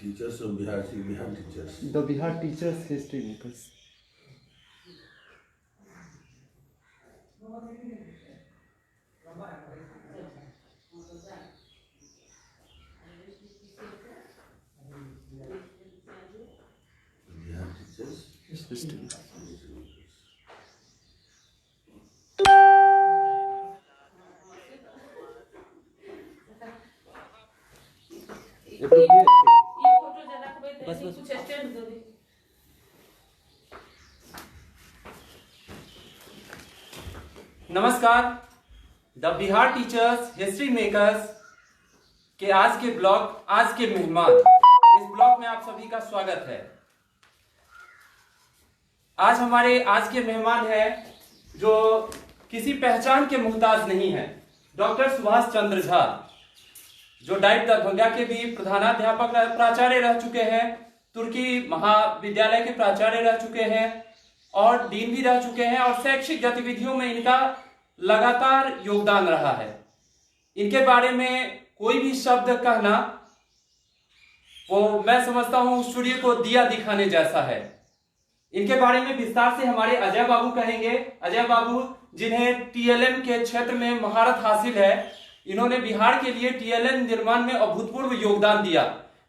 teachers of Bihar teachers. The Bihar Teachers History Makers. Bihar teachers History. नमस्कार। The Bihar teachers history makers के आज के मेहमान, इस ब्लॉग में आप सभी का स्वागत है। आज हमारे आज के मेहमान हैं जो किसी पहचान के मुहताज नहीं है, डॉक्टर सुभाष चंद्र झा, जो डाइट दरभंगा के भी प्रधानाध्यापक प्राचार्य रह चुके हैं, तुर्की महाविद्यालय के प्राचार्य रह चुके हैं और डीन भी रह चुके हैं, और शैक्षिक गतिविधियों में इनका लगातार योगदान रहा है। इनके बारे में कोई भी शब्द कहना, वो मैं समझता हूं स्टूडियो को दिया दिखाने जैसा है। इनके बारे में विस्तार से हमारे अजय बाबू कहेंगे। अजय बाबू, जिन्हें टीएलएम के क्षेत्र में महारत हासिल है, इन्होंने बिहार के लिए टीएलएम निर्माण में अभूतपूर्व योगदान दिया।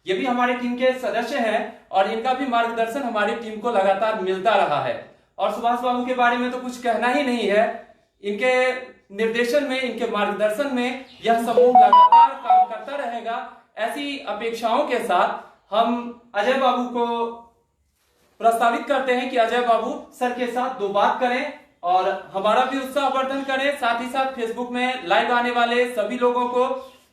ये भी हमारे टीम के सदस्य हैं और इनका भी मार्गदर्शन हमारी टीम को लगातार मिलता रहा है। और सुभाष बाबू के बारे में तो कुछ कहना ही नहीं है। इनके निर्देशन में, इनके मार्गदर्शन में यह समूह लगातार काम करता रहेगा। ऐसी अपेक्षाओं के साथ हम अजय बाबू को प्रस्तावित करते हैं कि अजय बाबू सर के साथ दो बात करें और हमारा भी उत्साहवर्धन करें, साथ ही साथ फेसबुक में लाइव आने वाले सभी लोगों को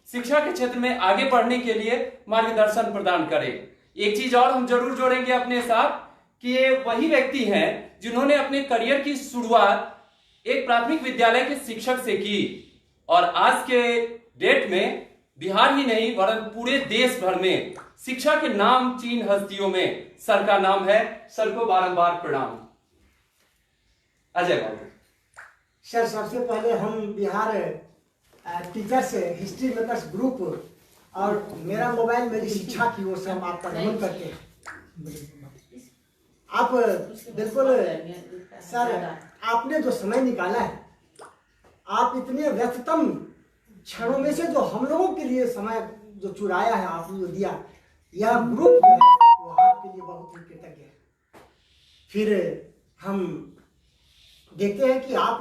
शिक्षा के क्षेत्र में आगे बढ़ने के लिए मार्गदर्शन प्रदान करें। एक चीज और हम जरूर जोड़ेंगे अपने साथ कि ये वही व्यक्ति हैं जिन्होंने अपने करियर की शुरुआत एक प्राथमिक विद्यालय के शिक्षक से की और आज के डेट में बिहार ही नहीं वरन पूरे देश भर में शिक्षा के नामचीन हस्तियों में सर का नाम है। सर को बारंबार प्रणाम। अजय बाबू सर, सबसे पहले हम Bihar teachers history makers group और मेरा मोबाइल मेरी शिक्षा की ओर से हम आपका नमन करते हैं। आप बिल्कुल सर, आपने जो समय निकाला है, आप इतने व्यस्ततम क्षणों में से जो हम लोगों के लिए समय जो चुराया है, आपने जो दिया, यह ग्रुप जो है वो आपके लिए बहुत ही कृतज्ञ है। फिर हम देखते हैं कि आप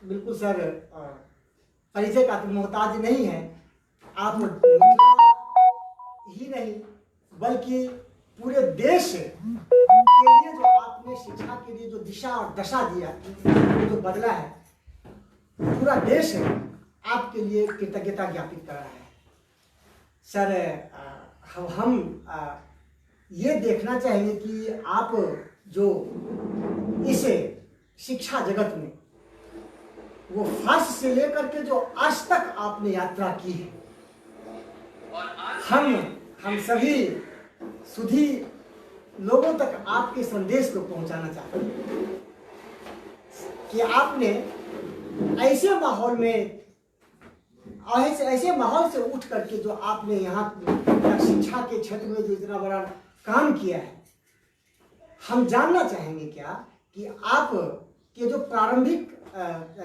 बिल्कुल सर परिचय का मोहताज नहीं है। आप ही नहीं बल्कि पूरे देश के लिए जो आपने शिक्षा के लिए जो दिशा और दशा दिया, जो बदला है, पूरा देश आपके लिए कृतज्ञता ज्ञापित कर रहा है। सर, हम ये देखना चाहेंगे कि आप जो इस शिक्षा जगत में वो फर्स्ट से लेकर के जो आज तक आपने यात्रा की है, हम सभी सुधी लोगों तक आपके संदेश को पहुंचाना चाहते हैं कि आपने ऐसे माहौल में, ऐसे माहौल से उठ करके जो आपने यहाँ शिक्षा के क्षेत्र में जो इतना बड़ा काम किया है, हम जानना चाहेंगे क्या कि आप के जो प्रारंभिक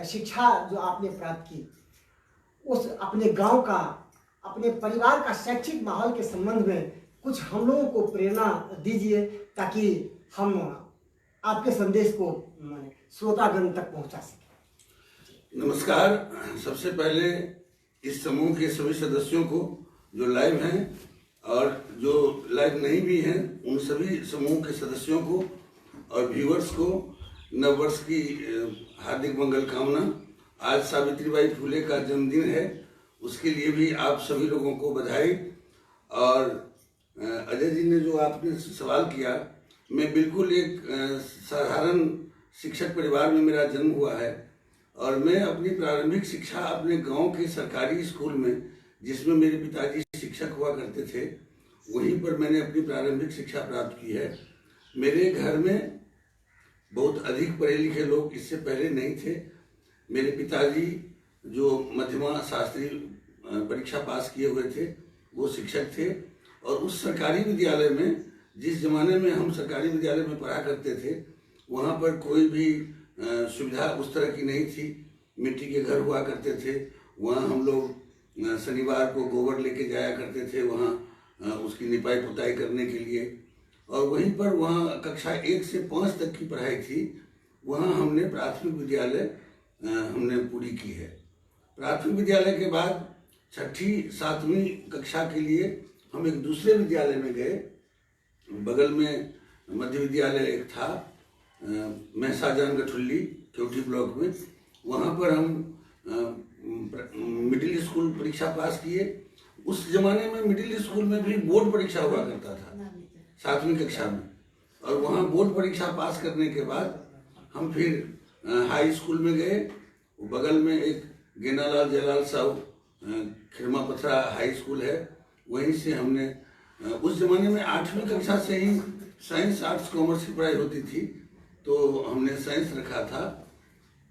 शिक्षा जो आपने प्राप्त की, उस अपने गांव का, अपने परिवार का शैक्षिक माहौल के संबंध में कुछ हम लोगों को प्रेरणा दीजिए ताकि हम आपके संदेश को श्रोतागण तक पहुंचा सकें। नमस्कार। सबसे पहले इस समूह के सभी सदस्यों को जो लाइव हैं और जो लाइव नहीं भी हैं, उन सभी समूह के सदस्यों को और व्यूअर्स को नववर्ष की हार्दिक मंगल कामना। आज सावित्रीबाई फुले का जन्मदिन है, उसके लिए भी आप सभी लोगों को बधाई। और अजय जी ने जो आपने सवाल किया, मैं बिल्कुल एक साधारण शिक्षक परिवार में मेरा जन्म हुआ है और मैं अपनी प्रारंभिक शिक्षा अपने गांव के सरकारी स्कूल में, जिसमें मेरे पिताजी शिक्षक हुआ करते थे, वहीं पर मैंने अपनी प्रारंभिक शिक्षा प्राप्त की है। मेरे घर में बहुत अधिक पढ़े लिखे लोग इससे पहले नहीं थे। मेरे पिताजी जो मध्यमा शास्त्री परीक्षा पास किए हुए थे, वो शिक्षक थे और उस सरकारी विद्यालय में, जिस जमाने में हम सरकारी विद्यालय में पढ़ा करते थे, वहाँ पर कोई भी सुविधा उस तरह की नहीं थी। मिट्टी के घर हुआ करते थे। वहाँ हम लोग शनिवार को गोबर लेके जाया करते थे वहाँ उसकी निपाई पुताई करने के लिए। और वहीं पर वहाँ कक्षा 1 से 5 तक की पढ़ाई थी। वहाँ हमने प्राथमिक विद्यालय हमने पूरी की है। प्राथमिक विद्यालय के बाद 6ठी 7वीं कक्षा के लिए हम एक दूसरे विद्यालय में गए। बगल में मध्य विद्यालय एक था, महसाजान गठुल्ली केवटी ब्लॉक में। वहाँ पर हम मिडिल स्कूल परीक्षा पास किए। उस जमाने में मिडिल स्कूल में भी बोर्ड परीक्षा हुआ करता था 7वीं कक्षा में। और वहाँ बोर्ड परीक्षा पास करने के बाद हम फिर हाई स्कूल में गए। बगल में एक गेनालाल जयलाल साहब खिरमा पथरा हाई स्कूल है, वहीं से हमने उस जमाने में 8वीं कक्षा से ही साइंस आर्ट्स कॉमर्स की पढ़ाई होती थी, तो हमने साइंस रखा था।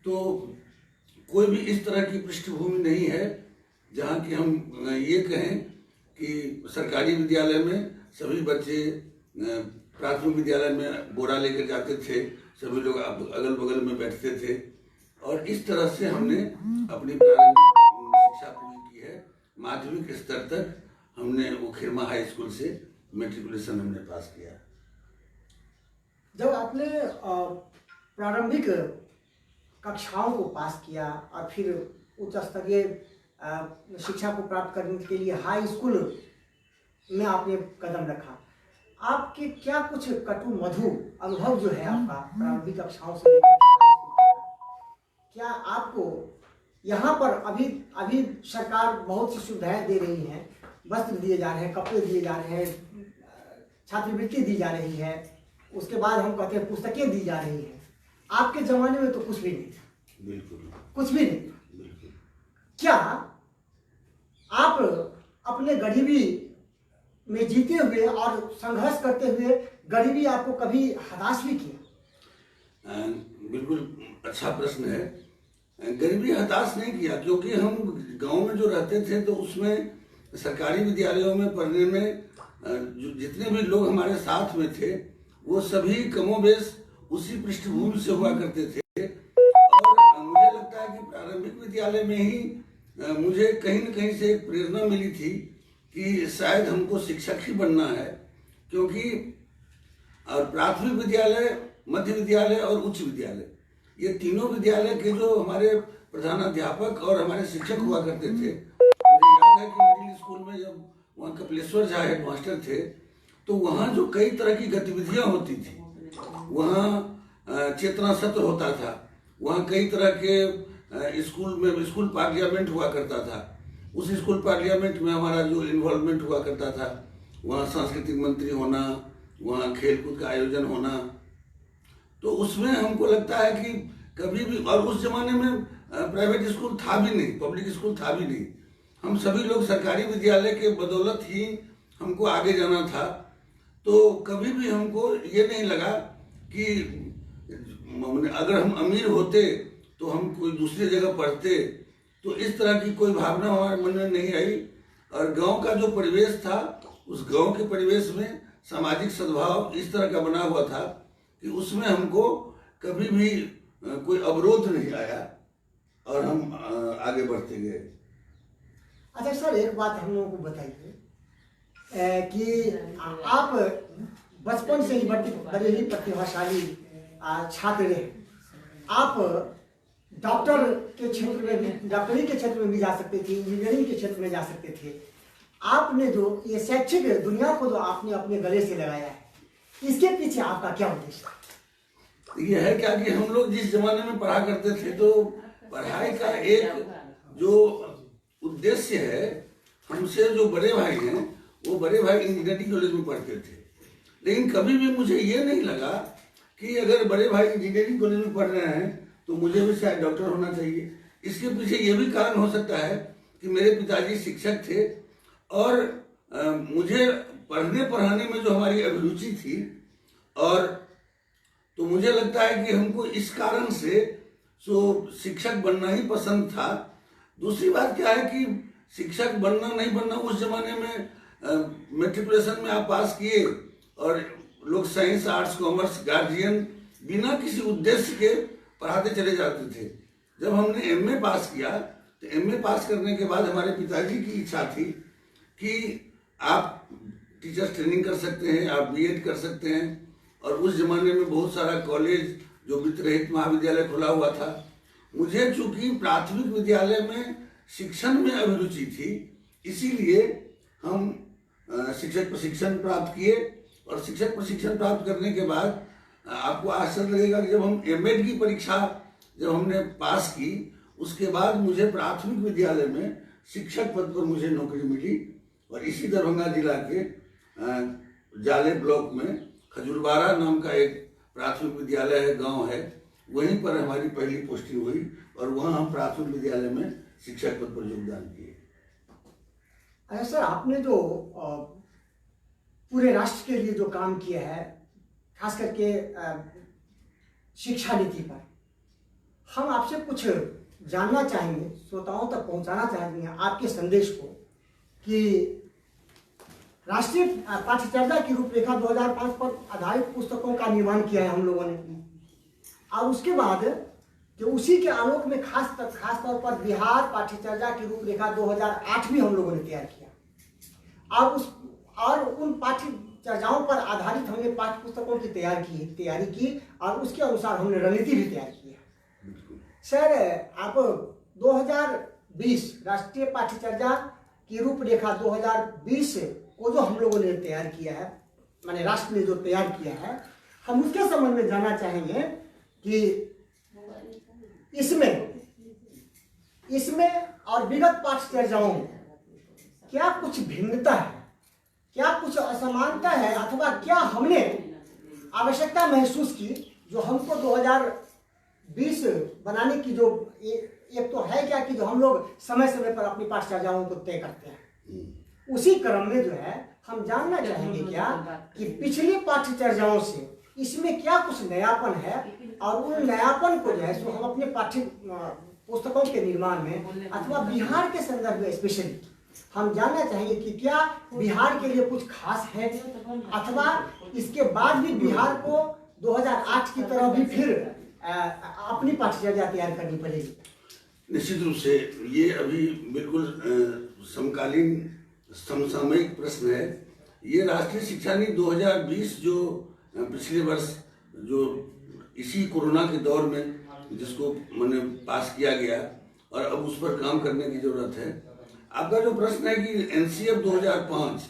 तो कोई भी इस तरह की पृष्ठभूमि नहीं है जहाँ कि हम ये कहें कि सरकारी विद्यालय में सभी बच्चे प्राथमिक विद्यालय में बोरा लेकर जाते थे, सभी लोग अगल बगल में बैठते थे। और इस तरह से हमने अपनी प्रारंभिक शिक्षा पूरी की है। माध्यमिक स्तर तक हमने वो खिरमा हाई स्कूल से मैट्रिकुलेशन हमने पास किया। जब आपने प्रारंभिक कक्षाओं को पास किया और फिर उच्च स्तरीय शिक्षा को प्राप्त करने के लिए हाई स्कूल में आपने कदम रखा, आपके क्या कुछ कटु मधु अनुभव जो है आपका प्रारंभिक कक्षाओं से लेकर क्या आपको यहाँ पर अभी सरकार बहुत सी सुविधाएं दे रही हैं, वस्त्र दिए जा रहे हैं, कपड़े दिए जा रहे हैं, छात्रवृत्ति दी जा रही है, उसके बाद हम कहते हैं पुस्तकें दी जा रही हैं। आपके जमाने में तो कुछ भी नहीं था। बिल्कुल कुछ भी नहीं। बिल्कुल। क्या आप अपने गरीबी में जीते हुए और संघर्ष करते हुए गरीबी आपको कभी हताश भी किया? बिल्कुल अच्छा प्रश्न है। गरीबी हताश नहीं किया, क्योंकि हम गांव में जो रहते थे तो उसमें सरकारी विद्यालयों में पढ़ने में जितने भी लोग हमारे साथ में थे वो सभी कमोबेश उसी पृष्ठभूमि से हुआ करते थे। और मुझे लगता है कि प्रारंभिक विद्यालय में ही मुझे कहीं न कहीं से एक प्रेरणा मिली थी कि शायद हमको शिक्षक ही बनना है, क्योंकि और प्राथमिक विद्यालय, मध्य विद्यालय और उच्च विद्यालय, ये तीनों विद्यालय के जो हमारे प्रधानाध्यापक और हमारे शिक्षक हुआ करते थे, मुझे याद है कि मिडिल स्कूल में जब वहाँ कपिलेश्वर झा हेड मास्टर थे तो वहाँ जो कई तरह की गतिविधियाँ होती थी, वहाँ चेतना सत्र होता था, वहाँ कई तरह के स्कूल पार्लियामेंट हुआ करता था। उस स्कूल पार्लियामेंट में हमारा जो इन्वॉल्वमेंट हुआ करता था, वहाँ सांस्कृतिक मंत्री होना, वहाँ खेलकूद का आयोजन होना, तो उसमें हमको लगता है कि कभी भी, और उस जमाने में प्राइवेट स्कूल था भी नहीं, पब्लिक स्कूल था भी नहीं, हम सभी लोग सरकारी विद्यालय के बदौलत ही हमको आगे जाना था। तो कभी भी हमको ये नहीं लगा कि अगर हम अमीर होते तो हम कोई दूसरी जगह पढ़ते, तो इस तरह की कोई भावना हमारे मन में नहीं आई। और गांव का जो परिवेश था, उस गांव के परिवेश में सामाजिक सद्भाव इस तरह का बना हुआ था कि उसमें हमको कभी भी कोई अवरोध नहीं आया और हम आगे बढ़ते गए। अच्छा सर, एक बात हम लोगों को बताइए कि आप बचपन से ही बड़े ही प्रतिभाशाली छात्र रहे। आप डॉक्टर के क्षेत्र में भी, डॉक्टरी के क्षेत्र में भी जा सकते थे, इंजीनियरिंग के क्षेत्र में जा सकते थे। आपने जो ये शैक्षिक दुनिया को जो आपने अपने गले से लगाया है, इसके पीछे आपका क्या उद्देश्य? ये है क्या कि हम लोग जिस जमाने में पढ़ा करते थे तो पढ़ाई का एक जो उद्देश्य है, हमसे जो बड़े भाई हैं वो बड़े भाई इंजीनियरिंग कॉलेज में पढ़ते थे, लेकिन कभी भी मुझे ये नहीं लगा कि अगर बड़े भाई इंजीनियरिंग कॉलेज में पढ़ रहे हैं तो मुझे भी शायद डॉक्टर होना चाहिए। इसके पीछे ये भी कारण हो सकता है कि मेरे पिताजी शिक्षक थे और मुझे पढ़ने पढ़ाने में जो हमारी अभिरुचि थी, और तो मुझे लगता है कि हमको इस कारण से शिक्षक बनना ही पसंद था। दूसरी बात क्या है कि शिक्षक बनना नहीं बनना उस जमाने में मेट्रिकुलेशन में आप पास किए और लोग साइंस, आर्ट्स, कॉमर्स, गार्जियन बिना किसी उद्देश्य के पढ़ाते चले जाते थे। जब हमने एमए पास किया तो एमए पास करने के बाद हमारे पिताजी की इच्छा थी कि आप टीचर्स ट्रेनिंग कर सकते हैं, आप बीएड कर सकते हैं। और उस जमाने में बहुत सारा कॉलेज जो वित्त रहित महाविद्यालय खुला हुआ था। मुझे चूंकि प्राथमिक विद्यालय में शिक्षण में अभिरुचि थी, इसीलिए हम शिक्षक प्रशिक्षण प्राप्त किए। और शिक्षक प्रशिक्षण प्राप्त करने के बाद आपको आश्चर्य लगेगा कि जब हम एमएड की परीक्षा जब हमने पास की, उसके बाद मुझे प्राथमिक विद्यालय में शिक्षक पद पर मुझे नौकरी मिली। और इसी दरभंगा जिला के जाले ब्लॉक में खजूरबाड़ा नाम का एक प्राथमिक विद्यालय है, गांव है, वहीं पर हमारी पहली पोस्टिंग हुई और वहां हम प्राथमिक विद्यालय में शिक्षक पद पर योगदान किए। अच्छा सर, आपने जो पूरे राष्ट्र के लिए जो काम किया है, खास करके शिक्षा नीति पर, हम आपसे कुछ जानना चाहेंगे, श्रोताओं तक पहुंचाना चाहेंगे आपके संदेश को कि राष्ट्रीय पाठ्यचर्या की रूपरेखा 2005 पर आधारित पुस्तकों का निर्माण किया है हम लोगों ने। और उसके बाद जो उसी के आलोक में खास तौर पर बिहार पाठ्यचर्या की रूपरेखा 2008 भी हम लोगों ने तैयार किया। और उन पाठ्यचर्याओं पर आधारित हमने पाठ्य पुस्तकों की तैयारी की और उसके अनुसार हमने रणनीति भी तैयार की है। सर, आप 2020 राष्ट्रीय पाठ्यचर्या की रूपरेखा 2020 को जो हम लोगों ने तैयार किया है, माने राष्ट्र ने जो तैयार किया है, हम उसके संबंध में जानना चाहेंगे कि इसमें और विगत पाठ्यचर्याओं में क्या कुछ भिन्नता है, क्या कुछ असमानता है, अथवा क्या हमने आवश्यकता महसूस की जो हमको 2020 बनाने की जो एक तो है क्या कि जो हम लोग समय समय पर अपनी पाठ्यचर्याओं को तय करते हैं, उसी क्रम में जो है हम जानना चाहेंगे क्या कि पिछली पाठ्यचर्याओं से इसमें क्या कुछ नयापन है, और उन नयापन को जो है सो हम अपने पाठ्य पुस्तकों के निर्माण में अथवा बिहार के संदर्भ में स्पेशली हम जानना चाहेंगे कि क्या बिहार के लिए कुछ खास है, अथवा इसके बाद भी बिहार को 2008 की तरह भी फिर अपनी पाठ्यचर्या तैयार करनी पड़ेगी। निश्चित रूप से ये अभी बिल्कुल समकालीन समसामयिक प्रश्न है। ये राष्ट्रीय शिक्षा नीति 2020 जो पिछले वर्ष जो इसी कोरोना के दौर में जिसको मैंने पास किया गया और अब उस पर काम करने की जरूरत है। आपका जो प्रश्न है कि एनसीएफ 2005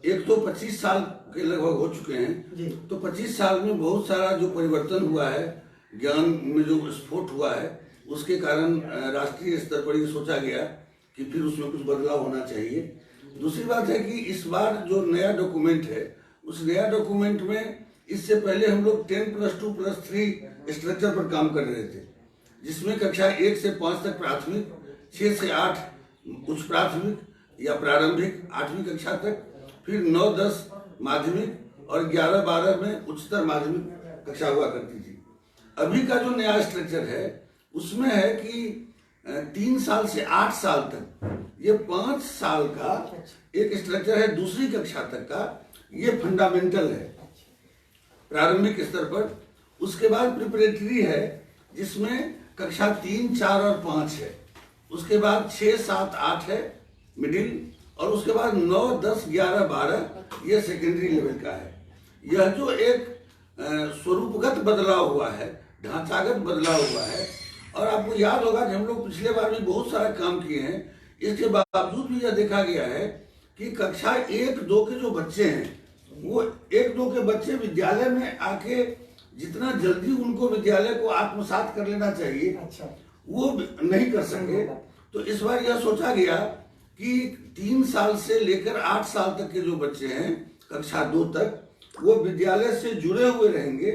एक तो 25 साल के लगभग हो चुके हैं, तो 25 साल में बहुत सारा जो परिवर्तन हुआ है, ज्ञान में जो स्फोट हुआ है, उसके कारण राष्ट्रीय स्तर पर ये सोचा गया कि फिर उसमें कुछ बदलाव होना चाहिए। दूसरी बात है कि इस बार जो नया डॉक्यूमेंट है, उस नया डॉक्यूमेंट में इससे पहले हम लोग 10+2+3 स्ट्रक्चर पर काम कर रहे थे, जिसमें कक्षा 1 से 5 तक प्राथमिक, 6 से 8 उच्च प्राथमिक या प्रारंभिक 8वीं कक्षा तक, फिर 9-10 माध्यमिक और 11-12 में उच्चतर माध्यमिक कक्षा हुआ करती थी। अभी का जो नया स्ट्रक्चर है उसमें है कि 3 साल से 8 साल तक ये 5 साल का एक स्ट्रक्चर है। दूसरी कक्षा तक का ये फंडामेंटल है प्रारंभिक स्तर पर। उसके बाद प्रिपरेटरी है जिसमें कक्षा 3, 4 और 5 है। उसके बाद 6, 7, 8 है मिडिल, और उसके बाद 9, 10, 11, 12 ये सेकेंडरी लेवल का है। यह जो एक स्वरूपगत बदलाव हुआ है, ढांचागत बदलाव हुआ है, और आपको याद होगा कि हम लोग पिछले बार भी बहुत सारा काम किए हैं। इसके बावजूद भी यह देखा गया है कि कक्षा 1-2 के जो बच्चे हैं, वो 1-2 के बच्चे विद्यालय में आके जितना जल्दी उनको विद्यालय को आत्मसात कर लेना चाहिए, वो नहीं कर सके। तो इस बार यह सोचा गया कि 3 साल से लेकर 8 साल तक के जो बच्चे हैं कक्षा 2 तक, वो विद्यालय से जुड़े हुए रहेंगे।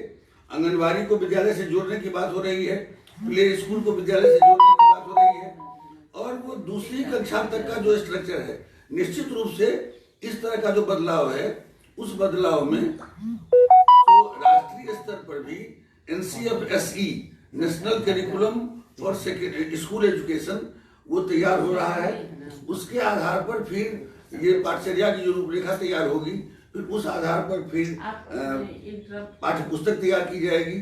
आंगनबाड़ी को विद्यालय से जोड़ने की बात हो रही है, प्ले स्कूल को विद्यालय से जोड़ने की बात हो रही है, और वो दूसरी कक्षा तक का जो स्ट्रक्चर है, निश्चित रूप से इस तरह का जो बदलाव है, उस बदलाव में तो राष्ट्रीय स्तर पर भी NCFSE national curriculum for school education वो तैयार हो रहा है। उसके आधार पर फिर ये पाठचर्या की जो रूपरेखा तैयार होगी, फिर उस आधार पर फिर पाठ्य पुस्तक तैयार की जाएगी,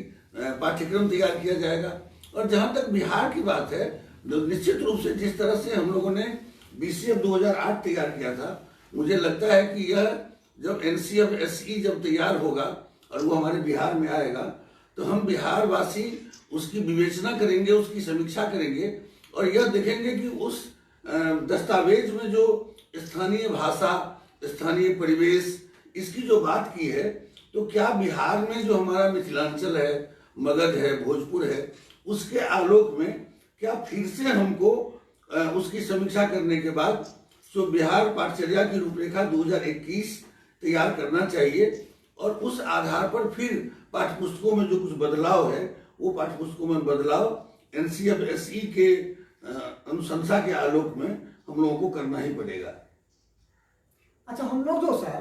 पाठ्यक्रम तैयार किया जाएगा। और जहाँ तक बिहार की बात है, तो निश्चित रूप से जिस तरह से हम लोगों ने BCF 2008 तैयार किया था, मुझे लगता है कि यह जब NCF SE जब तैयार होगा और वो हमारे बिहार में आएगा, तो हम बिहार वासी उसकी विवेचना करेंगे, उसकी समीक्षा करेंगे और यह देखेंगे कि उस दस्तावेज में जो स्थानीय भाषा, स्थानीय परिवेश, इसकी जो बात की है, तो क्या बिहार में जो हमारा मिथिलांचल है, मगध है, भोजपुर है, उसके आलोक में क्या फिर से हमको उसकी समीक्षा करने के बाद जो बिहार पाठचर्या की रूपरेखा 2021 तैयार करना चाहिए और उस आधार पर फिर पाठ्यपुस्तकों में जो कुछ बदलाव है, वो पाठ्यपुस्तकों में बदलाव NCF SE के अनुशंसा के आलोक में हम लोगों को करना ही पड़ेगा। अच्छा, हम लोग जो सर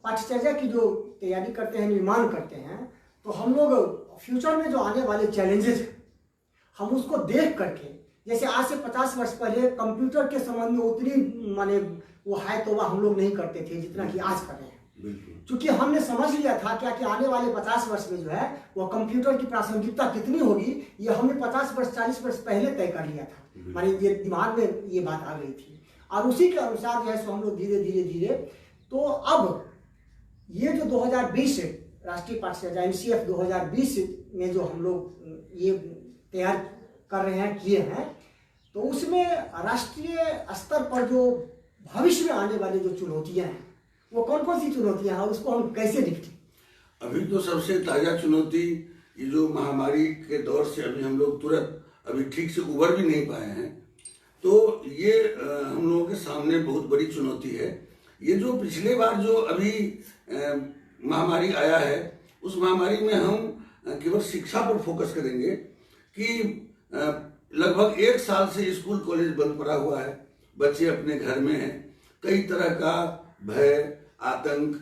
पाठ्यचर्या की जो तैयारी करते हैं, निर्माण करते हैं, तो हम लोग फ्यूचर में जो आने वाले चैलेंजेस हैं, हम उसको देख करके, जैसे आज से 50 वर्ष पहले कंप्यूटर के संबंध में उतनी माने वो है तो वह हम लोग नहीं करते थे जितना कि आज कर रहे हैं, क्योंकि हमने समझ लिया था क्या कि आने वाले 50 वर्ष में जो है वो कंप्यूटर की प्रासंगिकता कितनी होगी, ये हमने 50 वर्ष 40 वर्ष पहले तय कर लिया था, माने ये दिमाग में ये बात आ गई थी और उसी के अनुसार जो है सो हम लोग धीरे धीरे धीरे, तो अब ये जो 2020 राष्ट्रीय पाठ्यचर्या NCF 2020 में जो हम लोग ये तैयार कर रहे हैं, किए हैं, तो उसमें राष्ट्रीय स्तर पर जो भविष्य में आने वाली जो चुनौतियां हैं, वो कौन कौन सी चुनौतियां हैं, उसको हम कैसे निपटें? अभी तो सबसे ताजा चुनौती ये जो महामारी के दौर से अभी हम लोग तुरंत अभी ठीक से उबर भी नहीं पाए हैं, तो ये हम लोगों के सामने बहुत बड़ी चुनौती है। ये जो पिछले बार जो अभी महामारी आया है, उस महामारी में हम केवल शिक्षा पर फोकस करेंगे कि लगभग 1 साल से स्कूल कॉलेज बंद पड़ा हुआ है, बच्चे अपने घर में हैं, कई तरह का भय, आतंक,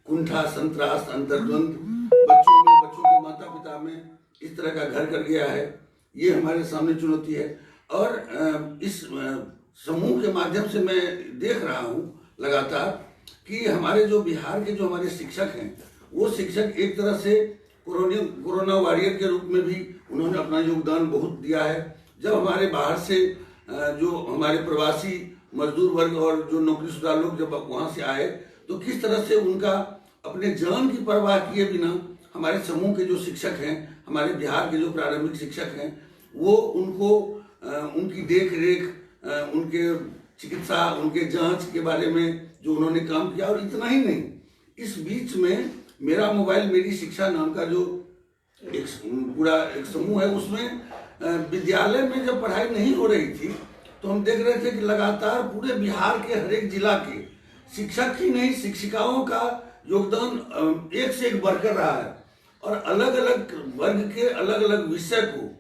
कुंठा, संतरास, अंतर्द्वंद बच्चों के माता पिता में इस तरह का घर कर गया है। ये हमारे सामने चुनौती है और इस समूह के माध्यम से मैं देख रहा हूँ लगातार कि हमारे जो बिहार के जो हमारे शिक्षक हैं, वो शिक्षक एक तरह से कोरोना वॉरियर के रूप में भी उन्होंने अपना योगदान बहुत दिया है। जब हमारे बाहर से जो हमारे प्रवासी मजदूर वर्ग और जो नौकरीशुदा लोग जब वहाँ से आए, तो किस तरह से उनका अपने जान की परवाह किए बिना हमारे समूह के जो शिक्षक हैं, हमारे बिहार के जो प्रारंभिक शिक्षक हैं, वो उनको उनकी देख रेख, उनके चिकित्सा, उनके जांच के बारे में जो उन्होंने काम किया। और इतना ही नहीं, इस बीच में मेरा मोबाइल मेरी शिक्षा नाम का जो एक पूरा एक समूह है, उसमें विद्यालय में जब पढ़ाई नहीं हो रही थी, तो हम देख रहे थे कि लगातार पूरे बिहार के हर एक जिला के शिक्षक ही नहीं, शिक्षिकाओं का योगदान एक से एक बढ़कर रहा है और अलग अलग वर्ग के अलग अलग विषय को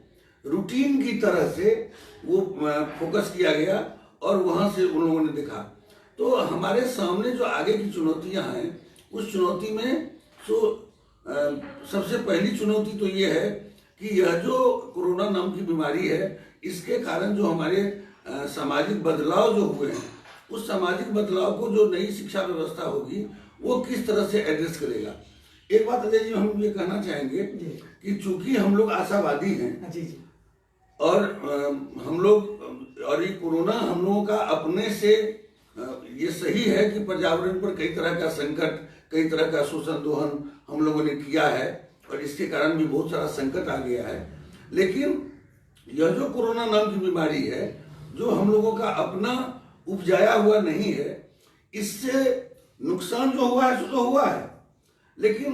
रूटीन की तरह से वो फोकस किया गया और वहाँ से उन लोगों ने देखा। तो हमारे सामने जो आगे की चुनौतियाँ हैं, उस चुनौती में सबसे पहली चुनौती तो ये है कि यह जो कोरोना नाम की बीमारी है, इसके कारण जो हमारे सामाजिक बदलाव जो हुए हैं, उस सामाजिक बदलाव को जो नई शिक्षा व्यवस्था होगी वो किस तरह से एड्रेस करेगा। एक बात अजय जी हम ये कहना चाहेंगे कि चूंकि हम लोग आशावादी हैं जी जी, और हम लोग और ये कोरोना हम लोगों का अपने से ये सही है कि पर्यावरण पर कई तरह का संकट, कई तरह का शोषण दोहन हम लोगों ने किया है और इसके कारण भी बहुत सारा संकट आ गया है। लेकिन यह जो कोरोना नाम की बीमारी है, जो हम लोगों का अपना उपजाया हुआ नहीं है, इससे नुकसान जो हुआ है सो तो हुआ है, लेकिन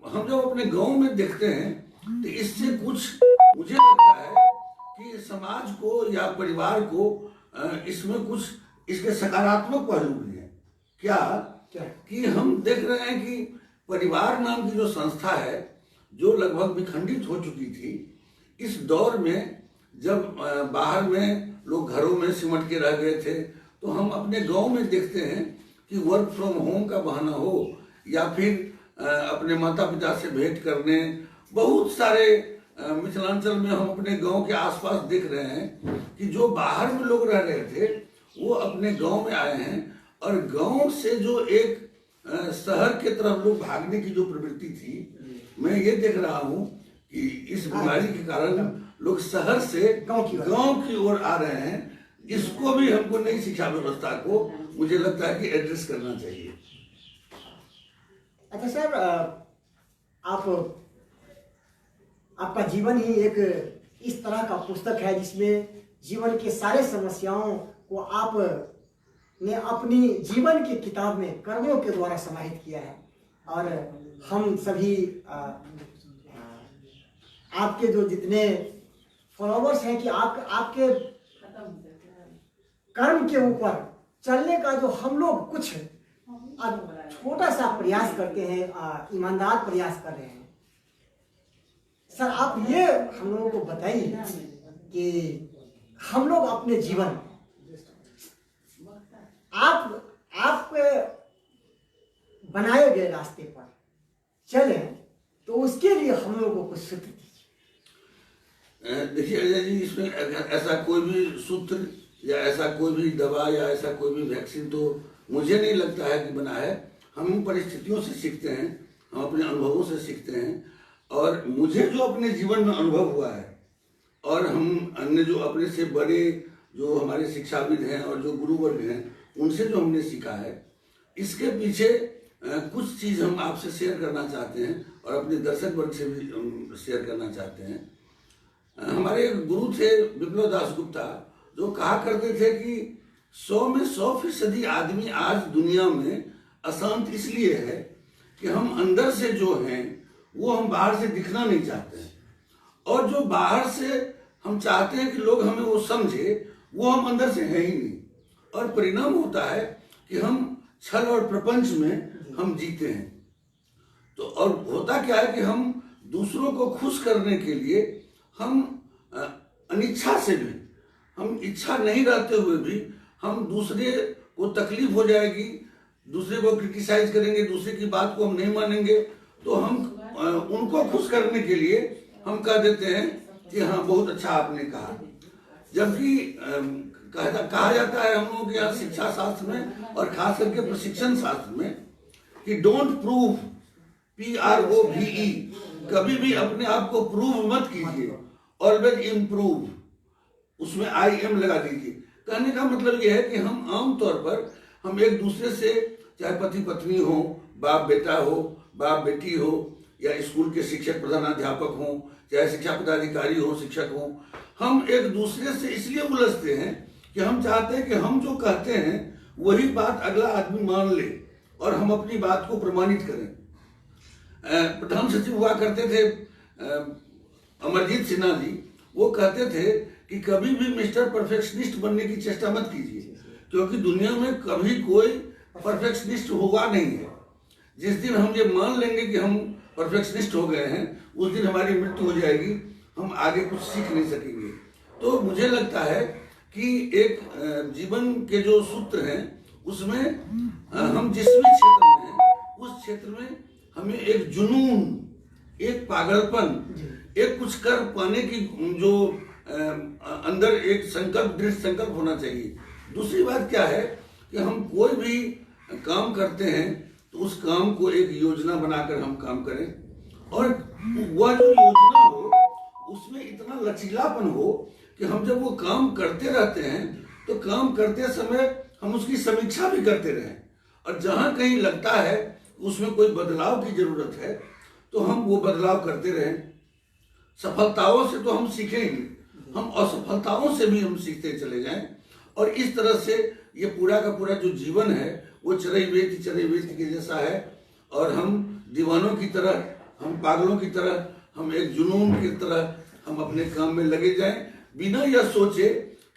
हम जब अपने गांव में देखते हैं तो इससे कुछ मुझे लगता है कि समाज को या परिवार को इसमें कुछ इसके सकारात्मक पहलू भी हैं। क्या कि हम देख रहे हैं कि परिवार नाम की जो संस्था है, जो लगभग विखंडित हो चुकी थी, इस दौर में जब बाहर में लोग घरों में सिमट के रह गए थे, तो हम अपने गांव में देखते हैं कि वर्क फ्रॉम होम का बहाना हो या फिर अपने माता पिता से भेंट करने, बहुत सारे मिथिलांचल में हम अपने गांव के आसपास देख रहे हैं कि जो बाहर में लोग रह रहे थे वो अपने गांव में आए हैं, और गांव से जो एक शहर के तरफ लोग भागने की जो प्रवृत्ति थी, मैं ये देख रहा हूँ कि इस बीमारी के कारण लोग शहर से गांव की ओर आ रहे हैं। इसको भी हमको नई शिक्षा व्यवस्था को मुझे लगता है कि एड्रेस करना चाहिए। अच्छा सर, आपका जीवन ही एक इस तरह का पुस्तक है जिसमें जीवन के सारे समस्याओं को आप ने अपनी जीवन की किताब में कर्मों के द्वारा समाहित किया है। और हम सभी आपके जो जितने फॉलोवर्स हैं कि आपके कर्म के ऊपर चलने का जो हम लोग कुछ छोटा सा प्रयास करते हैं, ईमानदार प्रयास कर रहे हैं। सर, आप ये हम लोगों को बताइए कि हम लोग अपने जीवन आप बनाए गए रास्ते पर चले तो उसके लिए हम लोगों को कुछ सूत्र दीजिए। देखिए अजय जी, इसमें ऐसा कोई भी सूत्र या ऐसा कोई भी दवा या ऐसा कोई भी वैक्सीन तो मुझे नहीं लगता है कि बना है। हम परिस्थितियों से सीखते हैं, हम अपने अनुभवों से सीखते हैं, और मुझे जो अपने जीवन में अनुभव हुआ है और हम अन्य जो अपने से बड़े जो हमारे शिक्षाविद हैं और जो गुरु वर्ग हैं उनसे जो हमने सीखा है, इसके पीछे कुछ चीज़ हम आपसे शेयर करना चाहते हैं और अपने दर्शक वर्ग से भी शेयर करना चाहते हैं। हमारे गुरु थे विप्लव दास गुप्ता, जो कहा करते थे कि 100 में 100% आदमी आज दुनिया में अशांत इसलिए है कि हम अंदर से जो हैं वो हम बाहर से दिखना नहीं चाहते हैं, और जो बाहर से हम चाहते हैं कि लोग हमें वो समझे, वो हम अंदर से हैं ही नहीं। और परिणाम होता है कि हम छल और प्रपंच में हम जीते हैं। तो और होता क्या है कि हम दूसरों को खुश करने के लिए हम अनिच्छा से भी, हम इच्छा नहीं रहते हुए भी, हम दूसरे को तकलीफ हो जाएगी, दूसरे को क्रिटिसाइज करेंगे, दूसरे की बात को हम नहीं मानेंगे, तो हम उनको खुश करने के लिए हम कह देते हैं कि हाँ बहुत अच्छा आपने कहा। जबकि कहा जाता है हम लोगों के यहाँ शिक्षा शास्त्र में और खास करके प्रशिक्षण शास्त्र में कि डोंट प्रूव, PROVE, कभी भी अपने आप को प्रूव मत कीजिए, ऑलवेज इम्प्रूव, उसमें IM लगा दीजिए। कहने का मतलब यह है कि हम आमतौर पर हम एक दूसरे से, चाहे पति पत्नी हो, बाप बेटा हो, बाप बेटी हो, या स्कूल के शिक्षक प्रधानाध्यापक हो, चाहे शिक्षा पदाधिकारी हो, शिक्षक हो, हम एक दूसरे से इसलिए उलझते हैं कि हम चाहते हैं कि हम जो कहते हैं वही बात अगला आदमी मान ले और हम अपनी बात को प्रमाणित करें। प्रधान सचिव हुआ करते थे अमरजीत सिन्हा जी, वो कहते थे कि कभी भी मिस्टर परफेक्शनिस्ट बनने की चेष्टा मत कीजिए, क्योंकि दुनिया में कभी कोई परफेक्शनिस्ट होगा नहीं है। जिस दिन हम ये मान लेंगे कि हम परफेक्शनिस्ट हो गए हैं, उस दिन हमारी मृत्यु हो जाएगी, हम आगे कुछ सीख नहीं सकेंगे। तो मुझे लगता है कि एक जीवन के जो सूत्र हैं उसमें हम जिस भी क्षेत्र में हैं उस क्षेत्र में हमें एक जुनून, एक पागलपन, एक कुछ कर पाने की जो अंदर एक संकल्प, दृढ़ संकल्प होना चाहिए। दूसरी बात क्या है कि हम कोई भी काम करते हैं तो उस काम को एक योजना बनाकर हम काम करें, और वह जो योजना हो उसमें इतना लचीलापन हो कि हम जब वो काम करते रहते हैं तो काम करते समय हम उसकी समीक्षा भी करते रहें, और जहां कहीं लगता है उसमें कोई बदलाव की जरूरत है तो हम वो बदलाव करते रहें। सफलताओं से तो हम सीखेंगे, हम असफलताओं से भी हम सीखते चले जाएं, और इस तरह से ये पूरा का पूरा जो जीवन है वो चरई वेती के जैसा है, और हम दीवानों की तरह, हम पागलों की तरह, हम एक जुनून की तरह हम अपने काम में लगे जाएं, बिना यह सोचे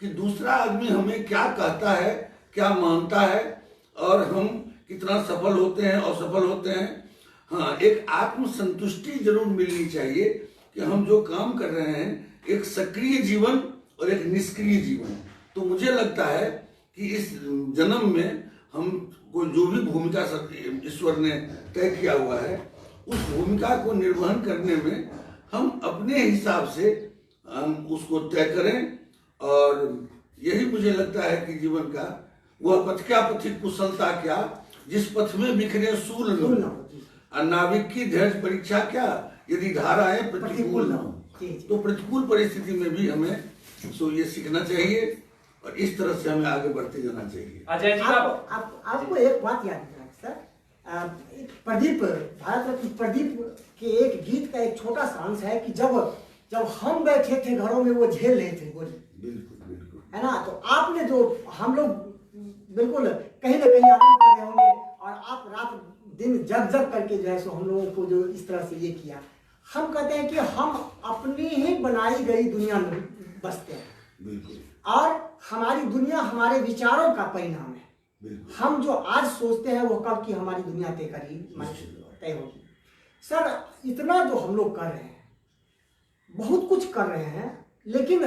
कि दूसरा आदमी हमें क्या कहता है, क्या मानता है, और हम कितना सफल होते हैं, असफल होते हैं। हाँ, एक आत्मसंतुष्टि जरूर मिलनी चाहिए कि हम जो काम कर रहे हैं एक सक्रिय जीवन और एक निष्क्रिय जीवन। तो मुझे लगता है कि इस जन्म में हम को जो भी भूमिका ईश्वर ने तय किया हुआ है उस भूमिका को निर्वहन करने में हम अपने हिसाब से हम उसको तय करें, और यही मुझे लगता है कि जीवन का वह पथ क्या पथिक कुशलता क्या, जिस पथ में बिखरे सूल न हो, और नाविक की धैर्य परीक्षा क्या, यदि धाराएं प्रतिकूल न हो। तो प्रतिकूल परिस्थिति में भी हमें ये सीखना चाहिए और इस तरह से हमें आगे बढ़ते जाना चाहिए। अजय जी आपको एक बात याद है सर, प्रदीप, भारत रत्न प्रदीप के एक गीत का एक छोटा सा अंश है कि जब हम बैठे थे घरों में वो झेल रहे थे गोली। बिल्कुल बिल्कुल, है ना। तो आपने जो, हम लोग बिल्कुल कहीं ना कहीं आनंद कर रहे होंगे, और आप रात दिन जग करके जो है सो हम लोगों को जो इस तरह से ये किया। हम कहते हैं कि हम अपनी ही बनाई गई दुनिया में बसते हैं, बिल्कुल, और हमारी दुनिया हमारे विचारों का परिणाम है। हम जो आज सोचते हैं वो कल की हमारी दुनिया तय होगी। सर, इतना जो हम लोग कर रहे हैं, बहुत कुछ कर रहे हैं, लेकिन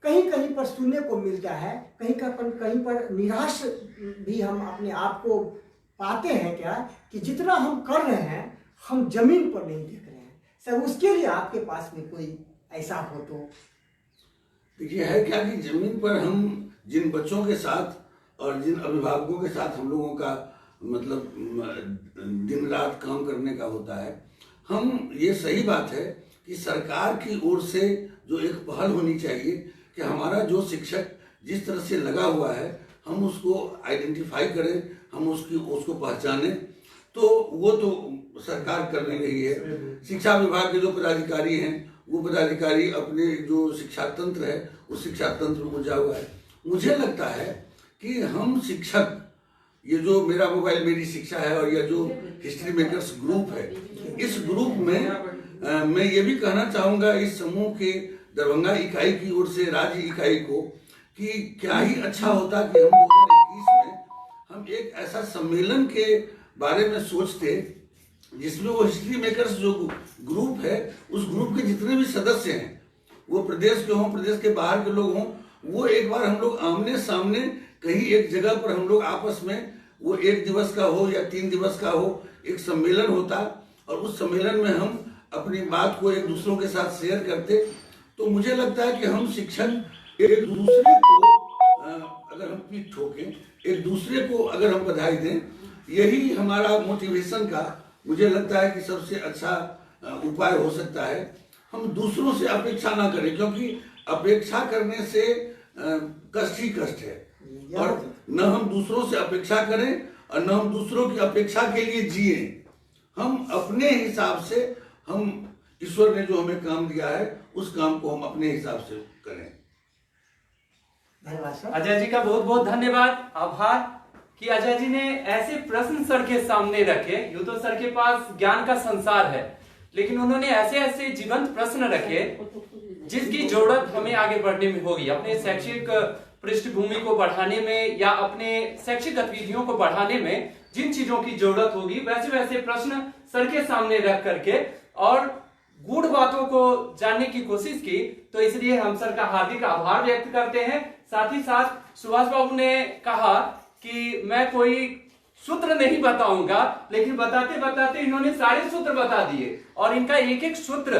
कहीं कहीं पर सुनने को मिलता है, कहीं पर निराश भी हम अपने आप को पाते हैं क्या, कि जितना हम कर रहे हैं हम जमीन पर नहीं देख रहे हैं। सर, उसके लिए आपके पास में कोई ऐसा हो तो? देखिए, है क्या कि जमीन पर हम जिन बच्चों के साथ और जिन अभिभावकों के साथ हम लोगों का मतलब दिन रात काम करने का होता है, हम ये सही बात है कि सरकार की ओर से जो एक पहल होनी चाहिए कि हमारा जो शिक्षक जिस तरह से लगा हुआ है हम उसको आइडेंटिफाई करें, हम उसको पहचानें। तो वो तो सरकार करने रही है। शिक्षा विभाग के जो पदाधिकारी हैं वो पदाधिकारी अपने जो शिक्षा तंत्र है उस शिक्षा तंत्र में उलझा हुआ है। मुझे लगता है कि हम शिक्षक, ये जो मेरा मोबाइल मेरी शिक्षा है और यह जो हिस्ट्री मेकर्स ग्रुप है, इस ग्रुप में मैं ये भी कहना चाहूँगा इस समूह के दरभंगा इकाई की ओर से राज्य इकाई को कि क्या ही अच्छा होता कि हम 2021 में हम एक ऐसा सम्मेलन के बारे में सोचते जिसमें वो हिस्ट्री मेकर्स जो ग्रुप है उस ग्रुप के जितने भी सदस्य हैं, वो प्रदेश के हों, प्रदेश के बाहर के लोग हों, वो एक बार हम लोग आमने सामने कहीं एक जगह पर हम लोग आपस में, वो 1 दिवस का हो या 3 दिवस का हो, एक सम्मेलन होता और उस सम्मेलन में हम अपनी बात को एक दूसरों के साथ शेयर करते। तो मुझे लगता है कि हम शिक्षक एक दूसरे को अगर हम पीठ ठोकें, एक दूसरे को अगर हम बधाई दें, यही हमारा मोटिवेशन का मुझे लगता है कि सबसे अच्छा उपाय हो सकता है। हम दूसरों से अपेक्षा ना करें, क्योंकि अपेक्षा करने से कष्ट ही कष्ट है, और न हम दूसरों से अपेक्षा करें और न हम दूसरों की अपेक्षा के लिए जिए। हम अपने हिसाब से, हम ईश्वर ने जो हमें काम दिया है उस काम को हम अपने हिसाब से करें। अजय जी का बहुत बहुत धन्यवाद, आभार कि अजय जी ने ऐसे प्रश्न सर के सामने रखे। यूं तो सर के पास ज्ञान का संसार है, लेकिन उन्होंने ऐसे ऐसे जीवंत प्रश्न रखे जिसकी जरूरत हमें आगे बढ़ने में होगी, अपने शैक्षिक पृष्ठभूमि को बढ़ाने में या अपने शैक्षिक गतिविधियों को बढ़ाने में जिन चीजों की जरूरत होगी, वैसे वैसे प्रश्न सर के सामने रख करके और गूढ़ बातों को जानने की कोशिश की। तो इसलिए हम सर का हार्दिक आभार व्यक्त करते हैं। साथ ही साथ सुभाष बाबू ने कहा कि मैं कोई सूत्र नहीं बताऊंगा, लेकिन बताते बताते इन्होंने सारे सूत्र बता दिए, और इनका एक एक सूत्र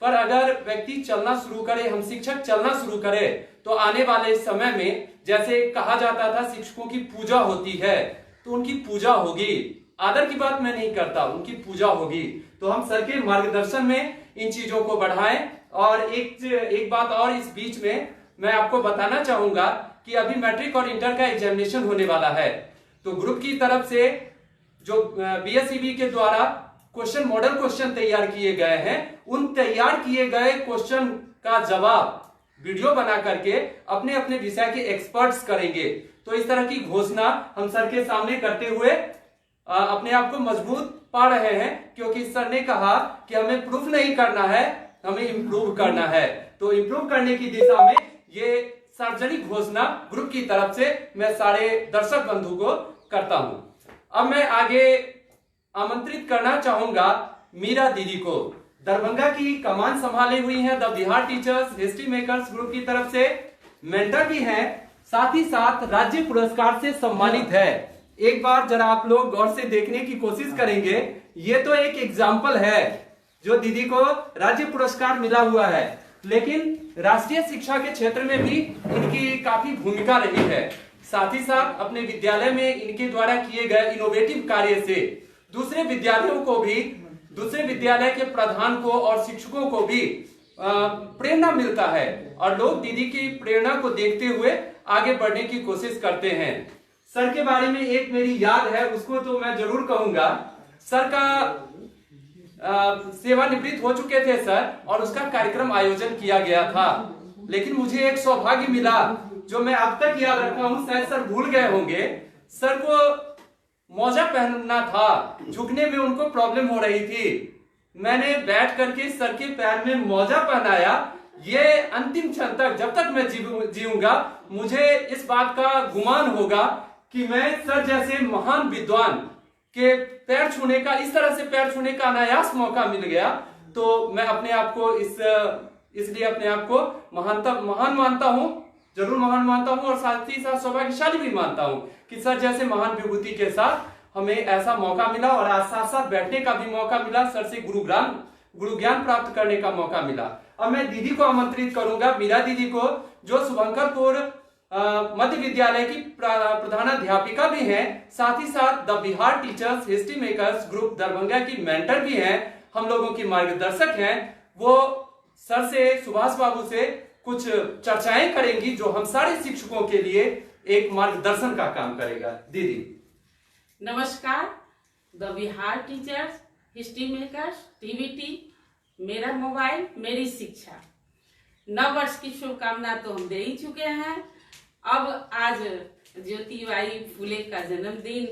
पर अगर व्यक्ति चलना शुरू करे, हम शिक्षक चलना शुरू करें, तो आने वाले समय में जैसे कहा जाता था शिक्षकों की पूजा होती है, तो उनकी पूजा होगी। आदर की बात मैं नहीं करता, उनकी पूजा होगी। तो हम सर के मार्गदर्शन में इन चीजों को बढ़ाएं। और एक बात और इस बीच में मैं आपको बताना चाहूंगा कि अभी मैट्रिक और इंटर का एग्जामिनेशन होने वाला है, तो ग्रुप की तरफ से जो बीएसईबी के द्वारा मॉडल क्वेश्चन तैयार किए गए हैं, उन तैयार किए गए क्वेश्चन का जवाब वीडियो बना करके अपने अपने विषय के एक्सपर्ट्स करेंगे। तो इस तरह की घोषणा हम सर के सामने करते हुए अपने आप को मजबूत पा रहे हैं, क्योंकि सर ने कहा कि हमें प्रूफ नहीं करना है, हमें इंप्रूव करना है। तो इंप्रूव करने की दिशा में ये सार्वजनिक घोषणा ग्रुप की तरफ से मैं सारे दर्शक बंधु को करता हूं। अब मैं आगे आमंत्रित करना चाहूंगा मीरा दीदी को। दरभंगा की कमान संभाली हुई है the Bihar teachers history makers group की तरफ से, मेंटर भी हैं, साथ ही साथ राज्य पुरस्कार से सम्मानित है। एक बार जरा आप लोग गौर से देखने की कोशिश करेंगे, ये तो एक एग्जाम्पल है जो दीदी को राज्य पुरस्कार मिला हुआ है। लेकिन राष्ट्रीय शिक्षा के क्षेत्र में भी इनकी काफी भूमिका रही है। साथ ही साथ अपने विद्यालय में इनके द्वारा किए गए इनोवेटिव कार्य से दूसरे विद्यालयों को भी, दूसरे विद्यालय के प्रधान को और शिक्षकों को भी प्रेरणा मिलता है और लोग दीदी की प्रेरणा को देखते हुए आगे बढ़ने की कोशिश करते हैं। सर के बारे में एक मेरी याद है, उसको तो मैं जरूर कहूंगा। सर का सेवानिवृत्त हो चुके थे सर, और उसका कार्यक्रम आयोजन किया गया था, लेकिन मुझे एक सौभाग्य मिला जो मैं अब तक याद रखा हूं, शायद सर भूल गए होंगे। सर को मोजा पहनना था, झुकने में उनको प्रॉब्लम हो रही थी। मैंने बैठ करके सर के पैर में मोजा पहनाया। ये अंतिम क्षण तक, जब तक मैं जीऊंगा, मुझे इस बात का गुमान होगा कि मैं सर जैसे महान विद्वान के पैर छूने का, इस तरह से पैर छूने का अनायास मौका मिल गया। तो मैं अपने आप को इसलिए अपने आप को महान मानता हूं, जरूर महान मानता हूं, और साथ ही साथ सौभाग्यशाली भी मानता हूं कि सर जैसे महान विभूति के साथ हमें ऐसा मौका मिला, और आज साथ साथ बैठने का भी मौका मिला, सर से गुरु ज्ञान प्राप्त करने का मौका मिला। अब मैं दीदी को आमंत्रित करूंगा, मीरा दीदी को, जो शुभंकरपुर मध्य विद्यालय की प्रधानाध्यापिका भी हैं, साथ ही साथ the Bihar teachers history makers group Darbhanga की मेंटर भी हैं, हम लोगों की मार्गदर्शक हैं। वो सर से, सुभाष बाबू से कुछ चर्चाएं करेंगी जो हम सारे शिक्षकों के लिए एक मार्गदर्शन का काम करेगा। दीदी नमस्कार। The Bihar teachers history makers TVT, मेरा मोबाइल मेरी शिक्षा, नव वर्ष की शुभकामना तो हम दे ही चुके हैं। अब आज ज्योतिबाई फुले का जन्मदिन,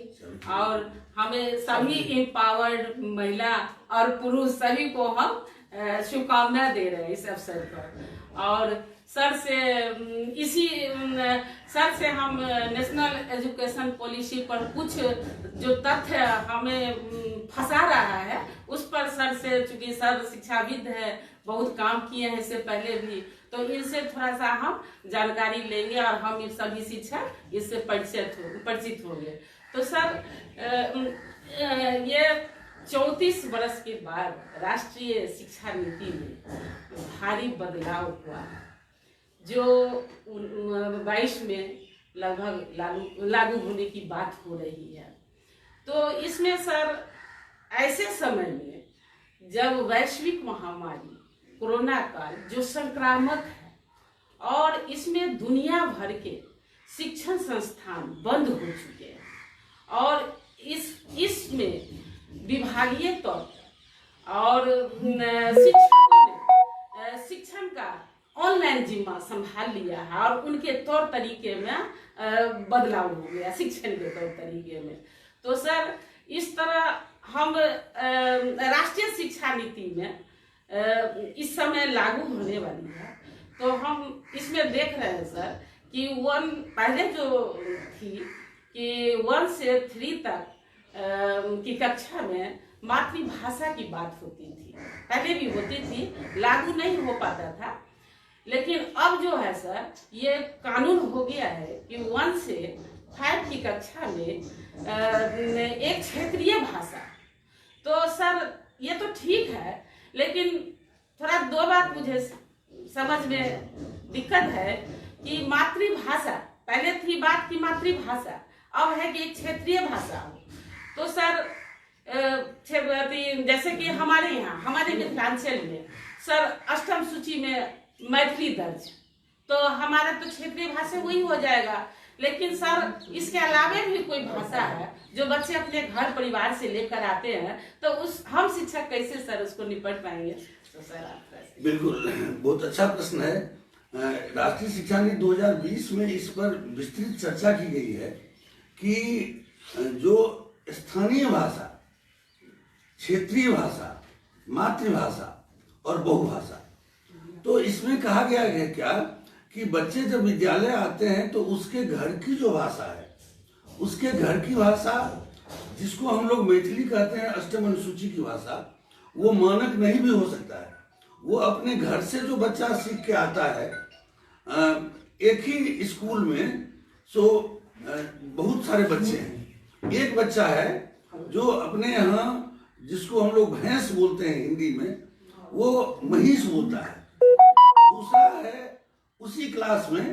और हमें सभी एम्पावर्ड महिला और पुरुष सभी को हम शुभकामना दे रहे हैं इस अवसर पर। और सर से हम नेशनल एजुकेशन पॉलिसी पर कुछ जो तथ्य हमें फंसा रहा है, उस पर सर से, चूंकि सर शिक्षाविद है, बहुत काम किए हैं इससे पहले भी, तो इनसे थोड़ा सा हम जानकारी लेंगे और हम सभी शिक्षक इससे परिचित होंगे। तो सर, ये 34 वर्ष के बाद राष्ट्रीय शिक्षा नीति में भारी बदलाव हुआ, जो 22 में लगभग लागू होने की बात हो रही है। तो इसमें सर, ऐसे समय में जब वैश्विक महामारी कोरोना काल जो संक्रामक है, और इसमें दुनिया भर के शिक्षण संस्थान बंद हो चुके हैं, और इसमें विभागीय तौर पर और शिक्षकों ने शिक्षण का ऑनलाइन जिम्मा संभाल लिया है, और उनके तौर तरीके में बदलाव हो गया, शिक्षण के तौर तरीके में। तो सर, इस तरह हम राष्ट्रीय शिक्षा नीति में इस समय लागू होने वाली है, तो हम इसमें देख रहे हैं सर कि पहले जो थी कि 1 से 3 तक की कक्षा में मातृभाषा की बात होती थी, पहले भी होती थी, लागू नहीं हो पाता था। लेकिन अब जो है सर, ये कानून हो गया है कि 1 से 5 की कक्षा में एक क्षेत्रीय भाषा। तो सर, ये तो ठीक है, लेकिन थोड़ा 2 बात मुझे समझ में दिक्कत है कि मातृभाषा, पहले थी बात की मातृभाषा, अब है कि एक क्षेत्रीय भाषा हो। तो सर, जैसे कि हमारे यहाँ, हमारे मिथिलांचल में सर, 8वीं सूची में मैथिली दर्ज, तो हमारा तो क्षेत्रीय भाषा वही हो जाएगा। लेकिन सर, इसके अलावा भी कोई भाषा है जो बच्चे अपने घर परिवार से लेकर आते हैं, तो हम शिक्षक कैसे सर उसको निपट पाएंगे? तो सर, आप बिल्कुल, बहुत अच्छा प्रश्न है। राष्ट्रीय शिक्षा नीति 2020 में इस पर विस्तृत चर्चा की गई है कि जो स्थानीय भाषा, क्षेत्रीय भाषा, मातृभाषा और बहुभाषा, तो इसमें कहा गया है क्या कि बच्चे जब विद्यालय आते हैं तो उसके घर की जो भाषा है, उसके घर की भाषा, जिसको हम लोग मैथिली कहते हैं, 8वीं अनुसूची की भाषा, वो मानक नहीं भी हो सकता है। वो अपने घर से जो बच्चा सीख के आता है, एक ही स्कूल में बहुत सारे बच्चे हैं। एक बच्चा है जो अपने यहाँ, जिसको हम लोग भैंस बोलते हैं हिंदी में, वो महिष बोलता है। दूसरा है उसी क्लास में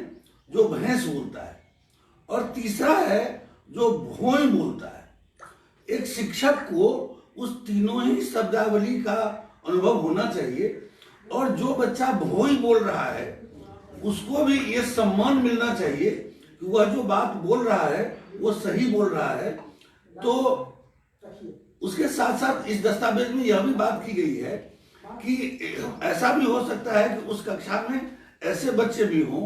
जो भैंस बोलता है, और तीसरा है जो भोई बोलता है। एक शिक्षक को उस तीनों ही शब्दावली का अनुभव होना चाहिए, और जो बच्चा भोई बोल रहा है उसको भी ये सम्मान मिलना चाहिए कि वह जो बात बोल रहा है वो सही बोल रहा है। तो उसके साथ साथ इस दस्तावेज में यह भी बात की गई है कि ऐसा भी हो सकता है कि उस कक्षा में ऐसे बच्चे भी हों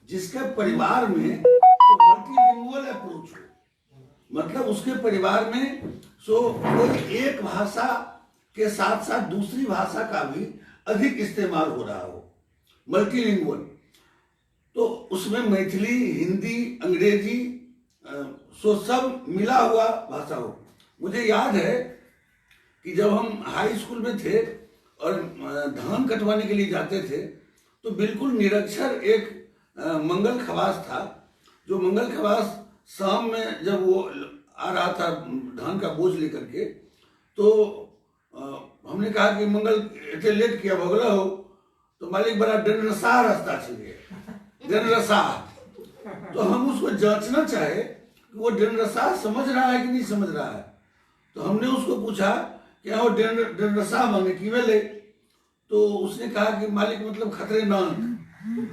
जिसके परिवार में मल्टीलिंगुअल अप्रोच हो, मतलब उसके परिवार में कोई एक भाषा के साथ साथ दूसरी भाषा का भी अधिक इस्तेमाल हो रहा हो, मल्टीलिंगुअल। तो उसमें मैथिली, हिंदी, अंग्रेजी सब मिला हुआ भाषा हो। मुझे याद है कि जब हम हाई स्कूल में थे और धान कटवाने के लिए जाते थे तो बिल्कुल निरक्षर एक मंगल खवास था, जो मंगल खवास शाम में जब वो आ रहा था धान का बोझ लेकर के, तो हमने कहा कि मंगल इतने लेट किया भगला हो, तो मालिक बड़ा डनरसा रास्ता चलिए, डनरसा। तो हम उसको जांचना चाहे कि वो डनरसा समझ रहा है कि नहीं समझ रहा है। तो हमने उसको पूछा कि वो डनरसा मांगे कि ले, तो उसने कहा कि मालिक मतलब खतरे नान।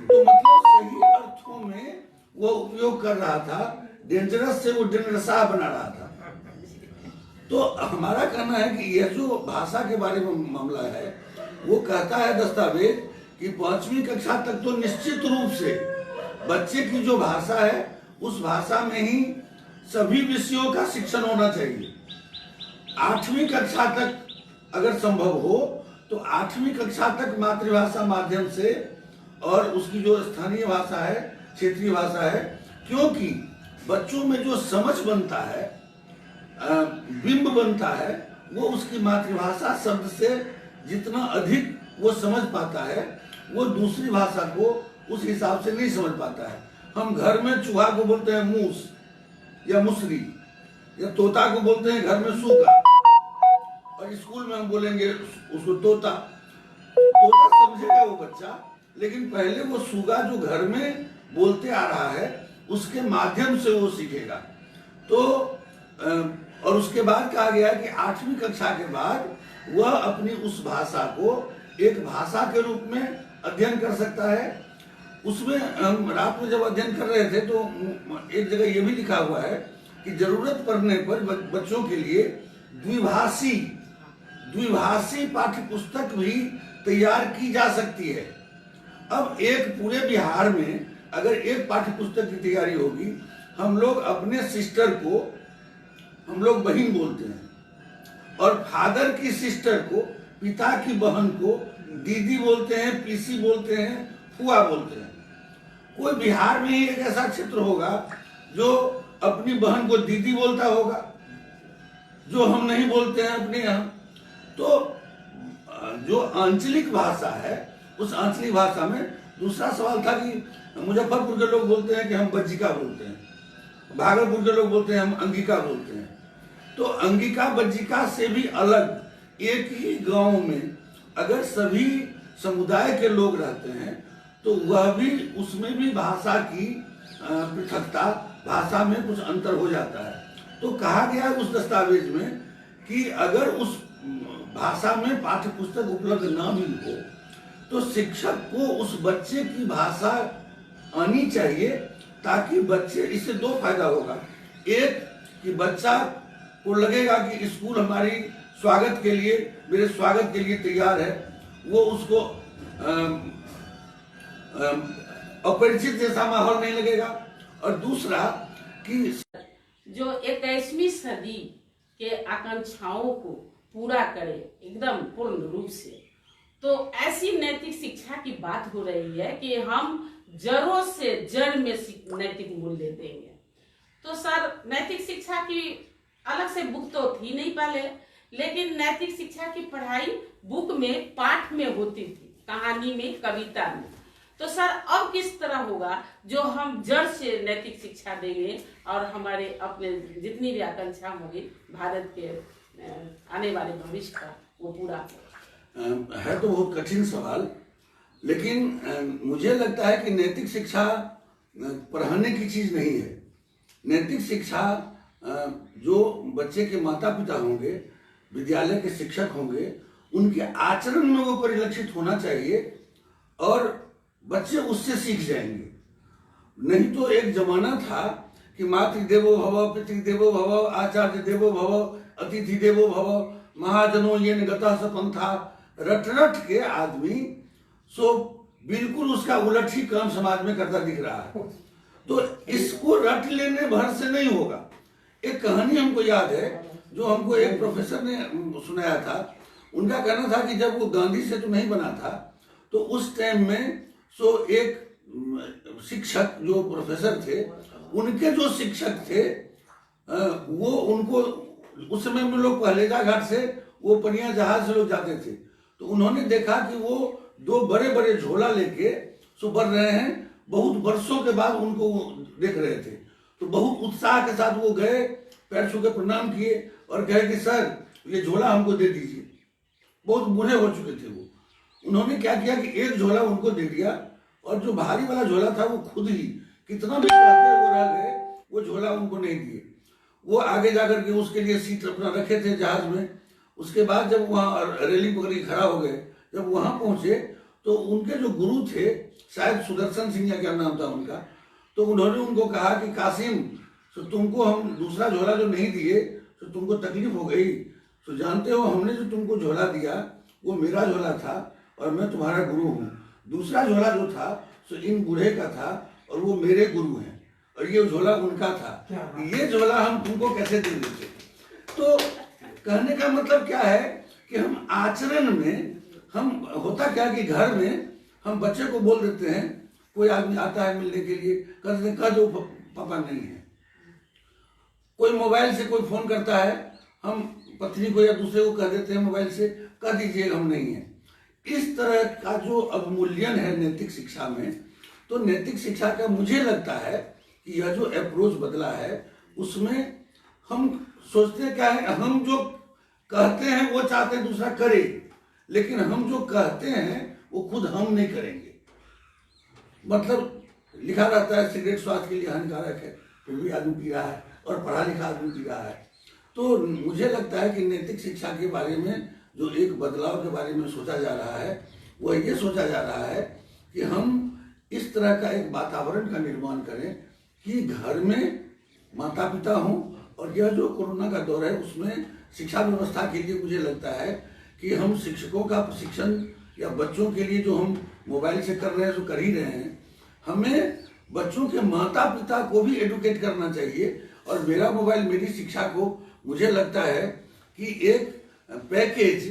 तो मतलब सही अर्थों में वो उपयोग कर रहा था, डेंजरस से वो डनरसा बना रहा था। तो हमारा कहना है कि यह जो भाषा के बारे में मामला है, वो कहता है दस्तावेज कि 5वीं कक्षा तक तो निश्चित रूप से बच्चे की जो भाषा है उस भाषा में ही सभी विषयों का शिक्षण होना चाहिए। 8वीं कक्षा तक अगर संभव हो तो 8वीं कक्षा तक मातृभाषा माध्यम से, और उसकी जो स्थानीय भाषा है, क्षेत्रीय भाषा है, क्योंकि बच्चों में जो समझ बनता है, बिंब बनता है, वो उसकी मातृभाषा शब्द से जितना अधिक वो समझ पाता है, वो दूसरी भाषा को उस हिसाब से नहीं समझ पाता है। हम घर में चूहा को बोलते हैं मूस या मुसरी, या तोता को बोलते हैं घर में सूगा, और स्कूल में हम बोलेंगे उसको तोता। तोता समझेगा वो बच्चा, लेकिन पहले वो सूगा जो घर में बोलते आ रहा है उसके माध्यम से वो सीखेगा। तो और उसके बाद कहा गया कि 8वीं कक्षा के बाद वह अपनी उस भाषा को एक भाषा के रूप में अध्ययन कर सकता है। उसमें हम रात में जब अध्ययन कर रहे थे तो एक जगह ये भी लिखा हुआ है कि जरूरत पड़ने पर बच्चों के लिए द्विभाषी पाठ्य पुस्तक भी तैयार की जा सकती है। अब एक पूरे बिहार में अगर एक पाठ्य पुस्तक की तैयारी होगी, हम लोग अपने सिस्टर को हम लोग बहन बोलते हैं, और फादर की सिस्टर को, पिता की बहन को दीदी बोलते हैं, पीसी बोलते हैं, फुआ बोलते हैं। कोई बिहार में ही एक ऐसा क्षेत्र होगा जो अपनी बहन को दीदी बोलता होगा, जो हम नहीं बोलते हैं अपने यहाँ। तो जो आंचलिक भाषा है, उस आंचलिक भाषा में दूसरा सवाल था कि मुजफ्फरपुर के लोग बोलते हैं कि हम बज्जिका बोलते हैं, भागलपुर के लोग बोलते हैं हम अंगिका बोलते हैं। तो अंगिका बज्जिका से भी अलग एक ही गांव में अगर सभी समुदाय के लोग रहते हैं तो वह भी, उसमें भी भाषा की पृथकता, भाषा में कुछ अंतर हो जाता है। तो कहा गया उस दस्तावेज में कि अगर उस भाषा में पाठ्य पुस्तक उपलब्ध ना भी हो तो शिक्षक को उस बच्चे की भाषा आनी चाहिए, ताकि बच्चे, इससे 2 फायदा होगा। एक कि बच्चा को लगेगा कि स्कूल हमारी स्वागत के लिए, मेरे स्वागत के लिए तैयार है, वो उसको अपरिचित जैसा माहौल नहीं लगेगा। और दूसरा कि जो 21वीं सदी के आकांक्षाओं को पूरा करे एकदम पूर्ण रूप से, तो ऐसी नैतिक शिक्षा की बात हो रही है कि हम जड़ों से जड़ में नैतिक मूल्य देंगे। तो सर, नैतिक शिक्षा की अलग से बुक तो थी नहीं पहले, लेकिन नैतिक शिक्षा की पढ़ाई बुक में, पाठ में होती थी, कहानी में, कविता में। तो सर, अब किस तरह होगा जो हम जड़ से नैतिक शिक्षा देंगे और हमारे अपने जितनी भी आकांक्षा होगी भारत के आने वाले भविष्य का, वो पूरा है। तो बहुत कठिन सवाल। लेकिन मुझे लगता है कि नैतिक शिक्षा पढ़ाने की चीज नहीं है। नैतिक शिक्षा जो बच्चे के माता पिता होंगे, विद्यालय के शिक्षक होंगे, उनके आचरण में वो परिलक्षित होना चाहिए और बच्चे उससे सीख जाएंगे। नहीं तो एक जमाना था कि मातृदेवो भव, पितृदेवो भव, आचार्य देवो भव, अतिथि देवो भव, महाजनों ये गतः सपंथा, रट रट के आदमी सो बिल्कुल उसका उलट ही काम समाज में करता दिख रहा है। तो इसको रट लेने भर से नहीं होगा। एक कहानी हमको याद है जो हमको एक प्रोफेसर ने सुनाया था। उनका कहना था कि जब वो गांधी सेतु नहीं बना था तो उस टाइम में सो एक शिक्षक जो प्रोफेसर थे, उनके जो शिक्षक थे वो उनको उस समय में लोग पहलेजा घाट से वो पनिया जहाज से लोग जाते थे, तो उन्होंने देखा कि वो 2 बड़े बड़े झोला लेके सो बढ़ रहे हैं। बहुत वर्षों के बाद उनको देख रहे थे, तो बहुत उत्साह के साथ वो गए, पैर छू के प्रणाम किए और कहे कि सर ये झोला हमको दे दीजिए। बहुत बूढ़े हो चुके थे वो। उन्होंने क्या किया कि एक झोला उनको दे दिया और जो भारी वाला झोला था वो खुद ही कितना भी कहते वो रह गए, वो झोला उनको नहीं दिए। वो आगे जाकर के उसके लिए सीट अपना रखे थे जहाज में। उसके बाद जब वहाँ रेलिंग पकड़ के खड़ा हो गए, जब वहां पहुंचे तो उनके जो गुरु थे, शायद सुदर्शन सिंह या क्या नाम था उनका, तो उन्होंने उनको कहा कि कासिम, तो तुमको हम दूसरा झोला जो नहीं दिए तो तुमको तकलीफ हो गई, तो जानते हो हमने जो तुमको झोला दिया वो मेरा झोला था और मैं तुम्हारा गुरु हूँ। दूसरा झोला जो था सो इन बूढ़े का था और वो मेरे गुरु हैं और ये झोला उनका था। ये झोला हम तुमको कैसे दे देते? तो कहने का मतलब क्या है कि हम आचरण में, हम होता क्या कि घर में हम बच्चे को बोल देते हैं, कोई आदमी आता है मिलने के लिए, कहते हैं कह दो पापा नहीं है। कोई मोबाइल से कोई फोन करता है, हम पत्नी को या दूसरे को कह देते हैं मोबाइल से, कह दीजिए हम नहीं है। इस तरह का जो अवमूल्यन है नैतिक शिक्षा में, तो नैतिक शिक्षा का मुझे लगता है कि यह जो अप्रोच बदला है उसमें हम सोचते क्या है, हम जो कहते हैं वो चाहते हैं दूसरा करे, लेकिन हम जो कहते हैं वो खुद हम नहीं करेंगे। मतलब लिखा रहता है सिगरेट स्वास्थ्य के लिए हानिकारक है, फिर भी आदमी पी रहा है और पढ़ा लिखा आदमी पी रहा है। तो मुझे लगता है कि नैतिक शिक्षा के बारे में जो एक बदलाव के बारे में सोचा जा रहा है, वो ये सोचा जा रहा है कि हम इस तरह का एक वातावरण का निर्माण करें कि घर में माता पिता हों, और यह जो कोरोना का दौर है उसमें शिक्षा व्यवस्था के लिए मुझे लगता है कि हम शिक्षकों का प्रशिक्षण या बच्चों के लिए जो हम मोबाइल से कर रहे हैं तो कर ही रहे हैं, हमें बच्चों के माता पिता को भी एडुकेट करना चाहिए। और मेरा मोबाइल मेरी शिक्षा को मुझे लगता है कि एक पैकेज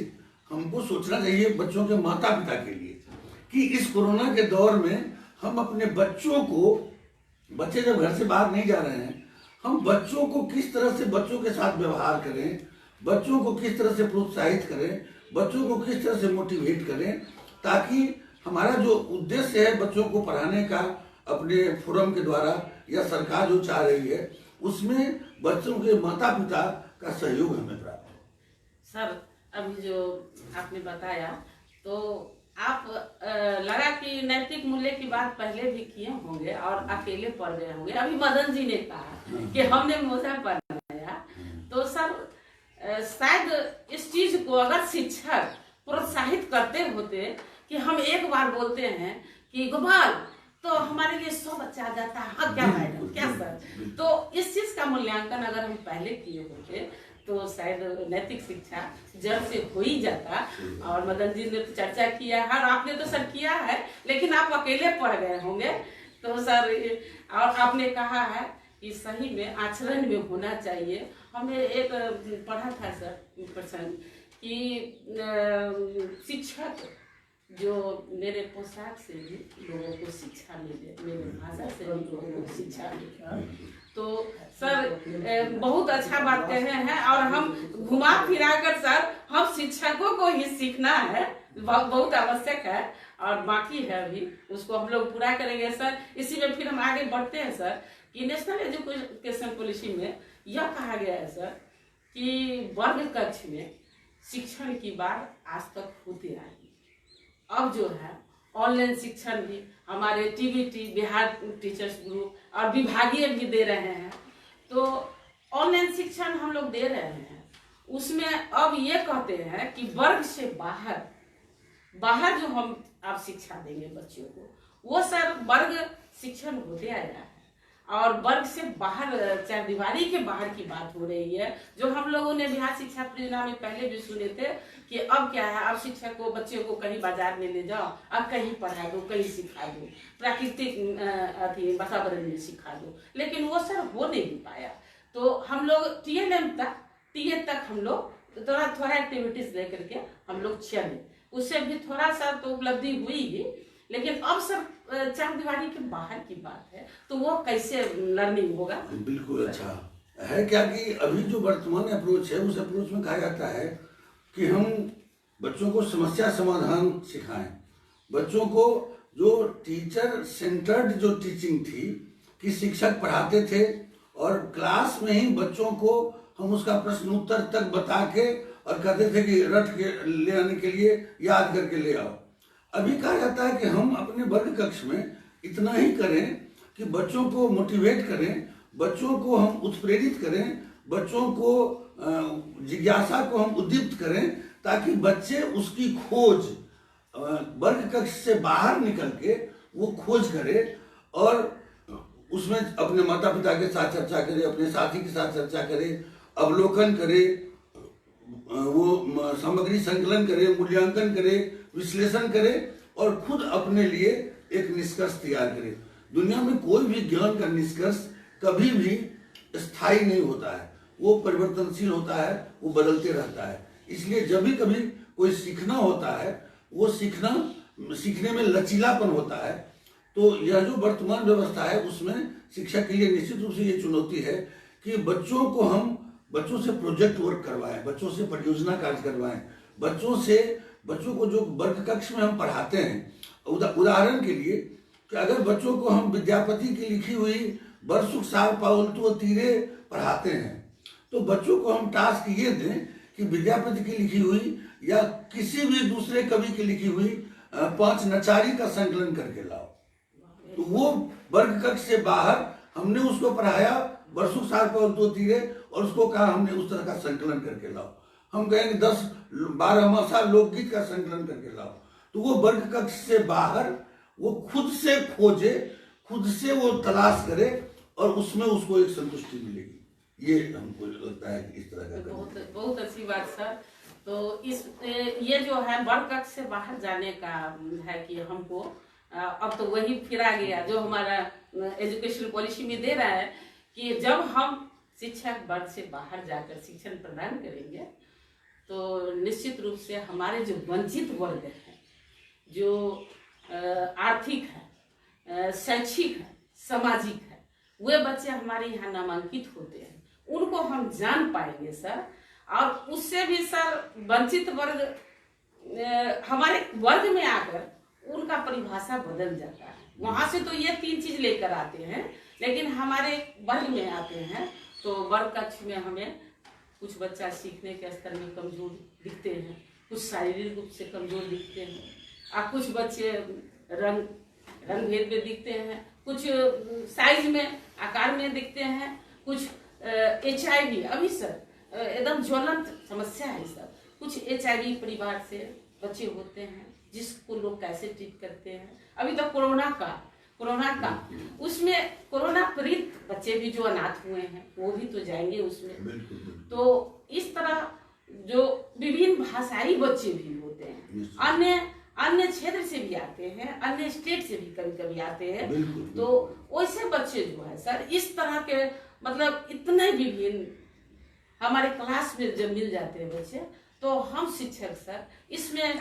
हमको सोचना चाहिए बच्चों के माता पिता के लिए कि इस कोरोना के दौर में हम अपने बच्चों को, बच्चे जब घर से बाहर नहीं जा रहे हैं, हम बच्चों को किस तरह से बच्चों के साथ व्यवहार करें, बच्चों को किस तरह से प्रोत्साहित करें, बच्चों को किस तरह से मोटिवेट करें, ताकि हमारा जो उद्देश्य है बच्चों को पढ़ाने का अपने फोरम के द्वारा या सरकार जो चाह रही है उसमें बच्चों के माता पिता का सहयोग हमें प्राप्त हो। सर अभी जो आपने बताया तो आप लगा कि नैतिक मूल्य की बात पहले भी किए होंगे और अकेले पड़ गए होंगे। अभी मदन जी ने कहा कि हमने मोजा बनाया, तो सर शायद इस चीज को अगर शिक्षक प्रोत्साहित करते होते कि हम एक बार बोलते हैं कि गोपाल तो हमारे लिए 100 बच्चा आ जाता है, हाँ क्या मैडम क्या सर, तो इस चीज का मूल्यांकन अगर हम पहले किए होते तो शायद नैतिक शिक्षा जड़ से हो ही जाता। और मदन जी ने तो चर्चा किया है और आपने तो सर किया है, लेकिन आप अकेले पड़ गए होंगे। तो सर और आपने कहा है कि सही में आचरण में होना चाहिए। हमें एक पढ़ा था सर प्रसंग कि शिक्षक जो मेरे पोशाक से भी लोगों को शिक्षा मिले, मेरे भाषा से भी लोगों को शिक्षा मिले। तो सर बहुत अच्छा बात कहे हैं और हम घुमा फिरा कर सर हम शिक्षकों को ही सीखना है, बहुत आवश्यक है और बाकी है अभी उसको हम लोग पूरा करेंगे सर। इसी में फिर हम आगे बढ़ते हैं सर कि नेशनल एजुकेशन पॉलिसी में यह कहा गया है सर कि वर्ग कक्ष में शिक्षण की बात आज तक होती आई, अब जो है ऑनलाइन शिक्षण भी हमारे टीबीटी बिहार टीचर्स ग्रुप और विभागीय भी दे रहे हैं। तो ऑनलाइन शिक्षण हम लोग दे रहे हैं, उसमें अब ये कहते हैं कि वर्ग से बाहर जो हम आप शिक्षा देंगे बच्चों को, वो सर वर्ग शिक्षण होते आया है और वर्ग से बाहर चारदीवारी के बाहर की बात हो रही है, जो हम लोगों ने बिहार शिक्षा परियोजना में पहले भी सुने थे कि अब क्या है, अब शिक्षक को बच्चों को कहीं बाजार में ले जाओ, अब कहीं पढ़ा दो, कहीं सिखा दो, प्राकृतिक वातावरण में सिखा दो, लेकिन वो सर हो नहीं पाया। तो हम लोग TLM तक TA तक हम लोग थोड़ा एक्टिविटीज लेकर के हम लोग चले, उससे भी थोड़ा सा तो उपलब्धि हुई ही, लेकिन अब सर चारदीवारी के बाहर की बात है, तो वो कैसे लर्निंग होगा? बिल्कुल अच्छा है क्या कि अभी जो वर्तमान अप्रोच है, उस अप्रोच में कहा जाता है कि हम बच्चों को समस्या समाधान सिखाएं। बच्चों को जो टीचर सेंटर्ड जो टीचिंग थी कि शिक्षक पढ़ाते थे और क्लास में ही बच्चों को हम उसका प्रश्न उत्तर तक बता के और कहते थे कि रट के ले आने के लिए याद करके ले आओ। अभी कहा जाता है कि हम अपने वर्ग कक्ष में इतना ही करें कि बच्चों को मोटिवेट करें, बच्चों को हम उत्प्रेरित करें, बच्चों को जिज्ञासा को हम उद्दीप्त करें, ताकि बच्चे उसकी खोज वर्ग कक्ष से बाहर निकल के वो खोज करे और उसमें अपने माता पिता के साथ चर्चा करे, अपने साथी के साथ चर्चा करे, अवलोकन करे, वो सामग्री संकलन करे, मूल्यांकन करे, विश्लेषण करे और खुद अपने लिए एक निष्कर्ष तैयार करे। दुनिया में कोई भी ज्ञान का निष्कर्ष कभी भी स्थायी नहीं होता है, वो परिवर्तनशील होता है, वो बदलते रहता है। इसलिए जब भी कभी कोई सीखना होता है, वो सीखने में लचीलापन होता है। तो यह जो वर्तमान व्यवस्था है, उसमें शिक्षा के लिए निश्चित रूप से ये चुनौती है कि बच्चों से प्रोजेक्ट वर्क करवाएं, बच्चों से परियोजना कार्य करवाएं, बच्चों को जो वर्ग कक्ष में हम पढ़ाते हैं, उदाहरण के लिए कि अगर बच्चों को हम विद्यापति की लिखी हुई बरसुख सार पाउलतु तीरे पढ़ाते हैं, तो बच्चों को हम टास्क ये दें कि विद्यापति की लिखी हुई या किसी भी दूसरे कवि की लिखी हुई 5 नचारी का संकलन करके लाओ। तो वो वर्ग कक्ष से बाहर हमने उसको पढ़ाया बरसुख सार पाउलतु तीरे और उसको कहा हमने उस तरह का संकलन करके लाओ। हम कहेंगे 10-12 मासा लोकगीत का संकलन करके लाओ। तो वो वर्ग कक्ष से बाहर वो खुद से खोजे, खुद से वो तलाश करे और उसमें उसको एक संतुष्टि मिलेगी। ये हमको लगता है कि इस तरह का बहुत अच्छी बात सर। तो ये जो है वर्ग कक्ष से बाहर जाने का है कि हमको अब तो वही फिरा गया जो हमारा एजुकेशन पॉलिसी में दे रहा है कि जब हम शिक्षक वर्ग से बाहर जाकर शिक्षण प्रदान करेंगे तो निश्चित रूप से हमारे जो वंचित वर्ग है, जो आर्थिक है, शैक्षिक है, सामाजिक है, वे बच्चे हमारे यहाँ नामांकित होते हैं, उनको हम जान पाएंगे सर। और उससे भी सर वंचित वर्ग हमारे वर्ग में आकर उनका परिभाषा बदल जाता है। वहां से तो ये 3 चीज लेकर आते हैं, लेकिन हमारे वर्ग में आते हैं तो वर्ग कक्ष में हमें कुछ बच्चा सीखने के स्तर में कमजोर दिखते हैं, कुछ शारीरिक रूप से कमजोर दिखते हैं, और कुछ बच्चे रंग भेद में दिखते हैं, कुछ साइज में आकार में दिखते हैं, कुछ HIV अभी सर एकदम ज्वलंत समस्या है सर। कुछ HIV परिवार से बच्चे होते हैं जिसको लोग कैसे ट्रीट करते हैं। अभी तो कोरोना का उसमें कोरोना पीड़ित बच्चे भी जो अनाथ हुए हैं वो भी तो जाएंगे उसमें। तो इस तरह जो विभिन्न भाषाई बच्चे भी होते हैं, अन्य क्षेत्र से भी आते हैं, अन्य स्टेट से भी कभी कभी आते हैं। तो वैसे बच्चे जो है सर इस तरह के मतलब इतने विभिन्न हमारे क्लास में जब मिल जाते हैं बच्चे, तो हम शिक्षक सर इसमें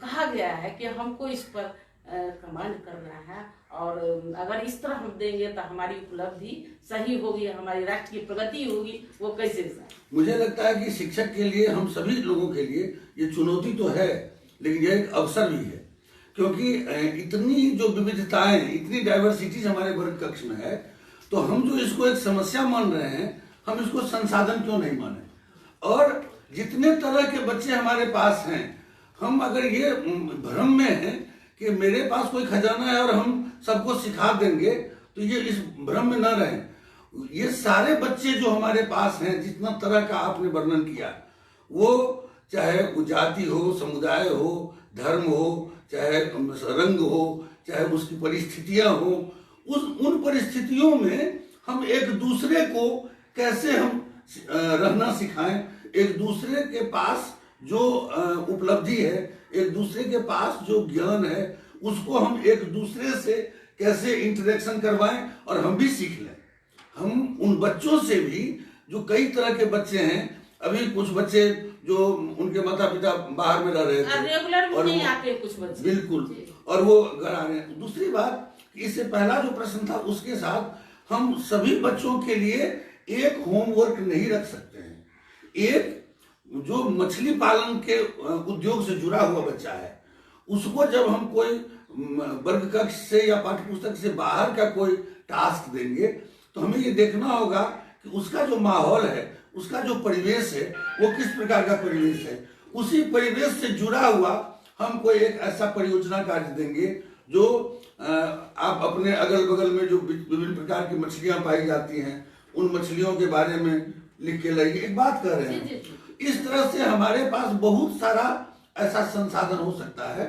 कहा गया है कि हमको इस पर कमांड करना है और अगर इस तरह हम देंगे तो हमारी उपलब्धि सही होगी, हमारी राष्ट्र की प्रगति होगी। वो कैसे सर? मुझे लगता है कि शिक्षक के लिए, हम सभी लोगों के लिए ये चुनौती तो है, लेकिन यह एक अवसर भी है, क्योंकि इतनी जो विविधताएं, इतनी डाइवर्सिटीज हमारे वर्ग कक्ष में है, तो हम जो इसको एक समस्या मान रहे हैं, हम इसको संसाधन क्यों नहीं माने। और जितने तरह के बच्चे हमारे पास हैं, हम अगर ये भ्रम में हैं कि मेरे पास कोई खजाना है और हम सबको सिखा देंगे, तो ये इस भ्रम में न रहें। ये सारे बच्चे जो हमारे पास हैं, जितना तरह का आपने वर्णन किया, वो चाहे वो जाति हो, समुदाय हो, धर्म हो, चाहे रंग हो, चाहे उसकी परिस्थितियां हो, उन परिस्थितियों में हम एक दूसरे को कैसे हम रहना सिखाएं, एक दूसरे के पास जो उपलब्धि है, एक दूसरे के पास जो ज्ञान है, उसको हम एक दूसरे से कैसे इंटरेक्शन करवाएं और हम भी सीख लें। हम उन बच्चों से भी, जो कई तरह के बच्चे हैं, अभी कुछ बच्चे जो उनके माता पिता बाहर में रह रहे थे रेगुलर और नहीं आते कुछ बच्चे, बिल्कुल, और वो घर आ रहे हैं। दूसरी बात, इससे पहला जो प्रश्न था उसके साथ हम सभी बच्चों के लिए एक होमवर्क नहीं रख सकते हैं। एक जो मछली पालन के उद्योग से जुड़ा हुआ बच्चा है, उसको जब हम कोई वर्ग कक्ष से या पाठ्य पुस्तक से बाहर का कोई टास्क देंगे, तो हमें ये देखना होगा कि उसका जो माहौल है, उसका जो परिवेश है, वो किस प्रकार का परिवेश है। उसी परिवेश से जुड़ा हुआ हम कोई एक ऐसा परियोजना कार्य देंगे जो आप अपने अगल बगल में जो विभिन्न प्रकार की मछलियां पाई जाती हैं, उन मछलियों के बारे में लिख के लाइए। एक बात कर रहे हैं, इस तरह से हमारे पास बहुत सारा ऐसा संसाधन हो सकता है।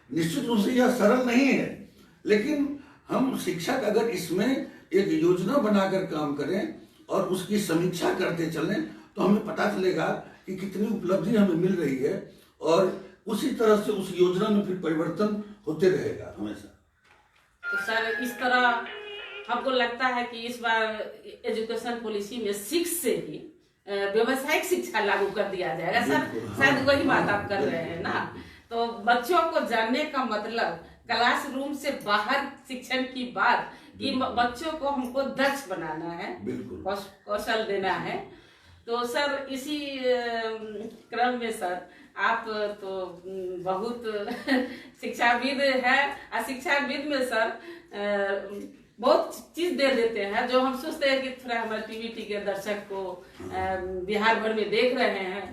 निश्चित रूप से यह सरल नहीं है, लेकिन हम शिक्षक अगर इसमें एक योजना बनाकर काम करें और उसकी समीक्षा करते चलें, तो हमें पता चलेगा कि कितनी उपलब्धि हमें मिल रही है, और उसी तरह से उस योजना में फिर परिवर्तन होते रहेगा हमेशा। तो सर, इस तरह हमको लगता है कि इस बार एजुकेशन पॉलिसी में 6 से ही व्यावसायिक शिक्षा लागू कर दिया जाएगा। सर, शायद वही बात आप कर रहे हैं ना। तो बच्चों को जानने का मतलब क्लासरूम से बाहर शिक्षण की बात, कि बच्चों को हमको दक्ष बनाना है, कौशल देना है। तो सर, इसी क्रम में सर, आप तो बहुत शिक्षाविद है, और शिक्षाविद में सर बहुत चीज दे देते हैं, जो हम सोचते हैं कि थोड़ा हमारे टीवी के दर्शक को बिहार भर में देख रहे हैं,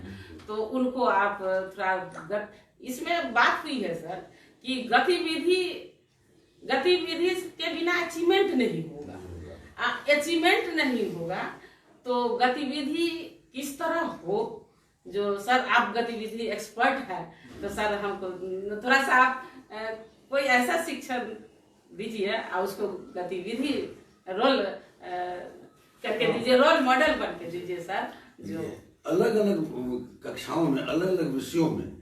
तो उनको आप थोड़ा इसमें बात हुई है सर कि गतिविधि के बिना अचीवमेंट नहीं होगा। अचीवमेंट नहीं होगा तो गतिविधि किस तरह हो। जो सर, आप गतिविधि एक्सपर्ट है, तो सर हमको थोड़ा सा आप कोई ऐसा शिक्षण दीजिए और उसको गतिविधि रोल करके दीजिए, रोल मॉडल बन के दीजिए सर। जो अलग अलग कक्षाओं में, अलग अलग विषयों में,